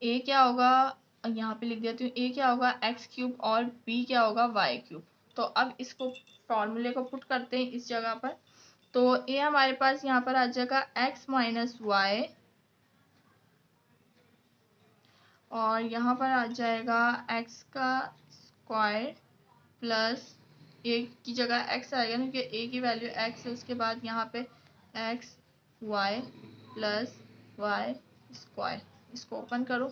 ए क्या होगा, यहाँ पे लिख देती हूँ, ए क्या होगा एक्स क्यूब और बी क्या होगा वाई क्यूब। तो अब इसको फॉर्मूले को पुट करते हैं इस जगह पर, तो ए हमारे पास यहाँ पर आ जाएगा एक्स माइनस वाई और यहाँ पर आ जाएगा एक्स का स्क्वायर प्लस ए की जगह एक्स आएगा क्योंकि ए की वैल्यू एक्स है, उसके बाद यहाँ पे X Y plus Y square. इसको ओपन करो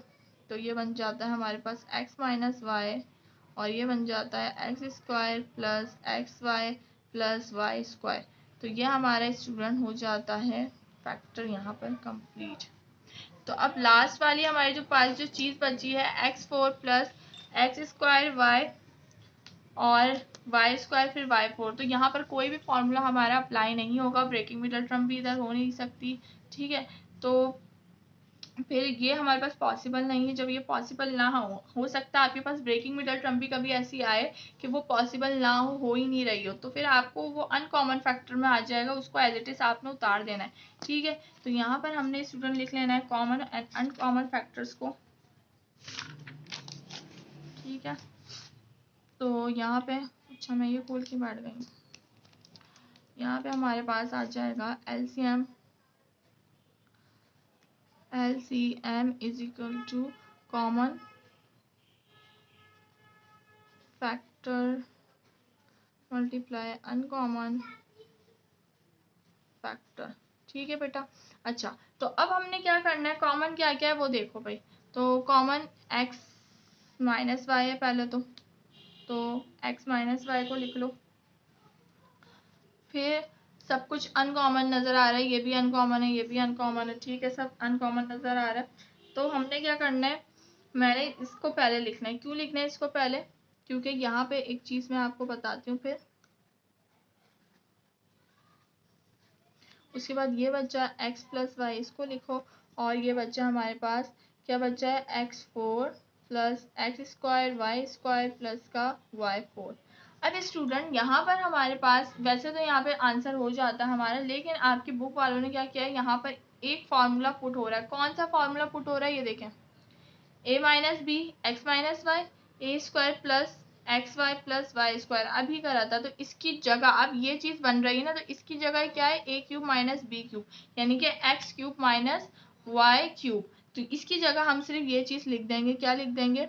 तो ये बन जाता है हमारे पास एक्स माइनस वाई और ये बन जाता है X square plus x Y plus Y square. तो ये हमारा स्टूडेंट हो जाता है फैक्टर यहाँ पर कंप्लीट। तो अब लास्ट वाली हमारी जो पास जो चीज़ बची है X four plus X square Y और वाई स्क्वायर फिर वाई फोर, तो यहाँ पर कोई भी फॉर्मूला हमारा अप्लाई नहीं होगा, ब्रेकिंग मिडल टर्म भी इधर हो नहीं सकती। ठीक है, तो फिर ये हमारे पास पॉसिबल नहीं है। जब ये पॉसिबल ना हो सकता है आपके पास ब्रेकिंग मिडल टर्म भी कभी ऐसी आए कि वो पॉसिबल ना हो ही नहीं रही हो, तो फिर आपको वो अनकॉमन फैक्टर में आ जाएगा, उसको एज इट इज आपने उतार देना है। ठीक है, तो यहाँ पर हमने स्टूडेंट लिख लेना है कॉमन एंड अनकॉमन फैक्टर्स को। ठीक है, तो यहाँ पे अच्छा मैं ये खोल के बैठ गई, यहाँ पे हमारे पास आ जाएगा LCM is equal to common factor multiply uncommon factor. ठीक है बेटा, अच्छा तो अब हमने क्या करना है, कॉमन क्या क्या है वो देखो भाई। तो कॉमन एक्स माइनस वाई है पहले तो एक्स माइनस वाई को लिख लो। फिर सब कुछ अनकॉमन नज़र आ रहा है, ये भी अनकॉमन है, ये भी अनकॉमन है। ठीक है, सब अनकॉमन नज़र आ रहा है। तो हमने क्या करना है, मैंने इसको पहले लिखना है। क्यों लिखना है इसको पहले, क्योंकि यहाँ पे एक चीज़ मैं आपको बताती हूँ। फिर उसके बाद ये बच्चा एक्स प्लस वाई, इसको लिखो। और ये बच्चा हमारे पास क्या बच्चा है, X four plus X square Y square plus का वाई फोर। अब स्टूडेंट यहाँ पर हमारे पास वैसे तो यहाँ पे आंसर हो जाता है हमारा, लेकिन आपकी बुक वालों ने क्या किया है, यहाँ पर एक फार्मूला पुट हो रहा है। कौन सा फार्मूला पुट हो रहा है ये देखें, a minus b x minus y a square plus x Y plus Y square अभी करा था। तो इसकी जगह अब ये चीज़ बन रही है ना, तो इसकी जगह क्या है, ए क्यूब माइनस बी क्यूब, यानी कि X cube minus Y cube. तो इसकी जगह हम सिर्फ ये चीज़ लिख देंगे, क्या लिख देंगे,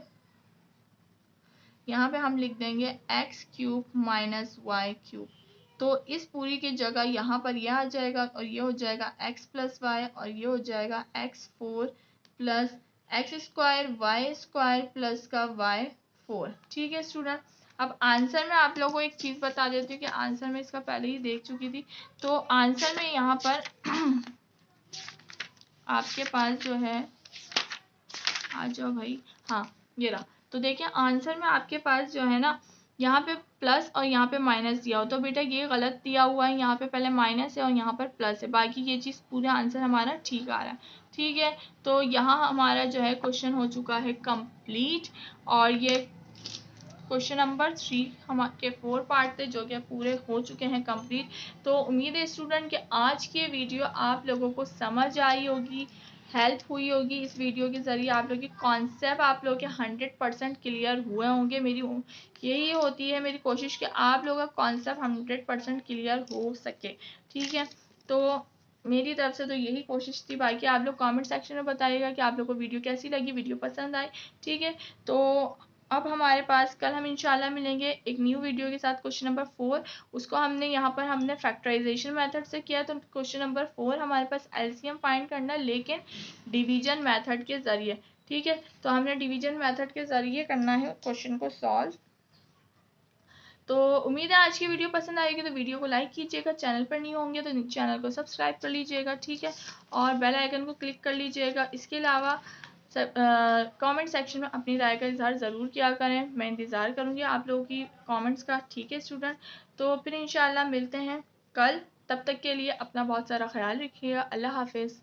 यहाँ पे हम लिख देंगे X cube minus Y cube. तो इस पूरी की जगह यहाँ पर यह आ जाएगा और ये हो जाएगा एक्स प्लस वाई और ये हो जाएगा X four plus X square Y square plus का वाई फोर। ठीक है स्टूडेंट, अब आंसर में आप लोगों को एक चीज़ बता देती हूँ कि आंसर में इसका पहले ही देख चुकी थी। तो आंसर में यहाँ पर आपके पास जो है, आ जाओ भाई, हाँ ये रहा। तो देखिए आंसर में आपके पास जो है ना, यहाँ पे प्लस और यहाँ पे माइनस दिया हो, तो बेटा ये गलत दिया हुआ है, यहाँ पे पहले माइनस है और यहाँ पर प्लस है, बाकी ये चीज़ पूरा आंसर हमारा ठीक आ रहा है। ठीक है, तो यहाँ हमारा जो है क्वेश्चन हो चुका है कंप्लीट। और ये क्वेश्चन नंबर 3 हमारे 4 पार्ट थे जो कि पूरे हो चुके हैं कंप्लीट। तो उम्मीद है स्टूडेंट कि आज की वीडियो आप लोगों को समझ आई होगी। हेल्प हुई होगी इस वीडियो के ज़रिए। आप लोग के कॉन्सेप्ट आप लोग के 100% क्लियर हुए होंगे। यही होती है मेरी कोशिश कि आप लोगों का कॉन्सेप्ट 100% क्लियर हो सके। ठीक है, तो मेरी तरफ से तो यही कोशिश थी। बाकी आप लोग कमेंट सेक्शन में बताइएगा कि आप लोग को वीडियो कैसी लगी, वीडियो पसंद आई। ठीक है, तो अब हमारे पास कल हम इंशाल्लाह मिलेंगे एक न्यू वीडियो के साथ। क्वेश्चन नंबर 4 उसको हमने फैक्टराइजेशन मेथड से किया। तो क्वेश्चन नंबर 4 हमारे पास एलसीएम फाइंड करना है, लेकिन डिवीजन मेथड के ज़रिए। ठीक है, तो हमने डिवीजन मेथड के ज़रिए करना है क्वेश्चन को सॉल्व। तो उम्मीद है आज की वीडियो पसंद आएगी, तो वीडियो को लाइक कीजिएगा। चैनल पर नहीं होंगे तो चैनल को सब्सक्राइब कर लीजिएगा। ठीक है, और बेल आइकन को क्लिक कर लीजिएगा। इसके अलावा कमेंट सेक्शन में अपनी राय का इजहार ज़रूर किया करें। मैं इंतज़ार करूँगी आप लोगों की कमेंट्स का। ठीक है स्टूडेंट, तो फिर इंशाल्लाह मिलते हैं कल। तब तक के लिए अपना बहुत सारा ख्याल रखिएगा। अल्लाह हाफिज़।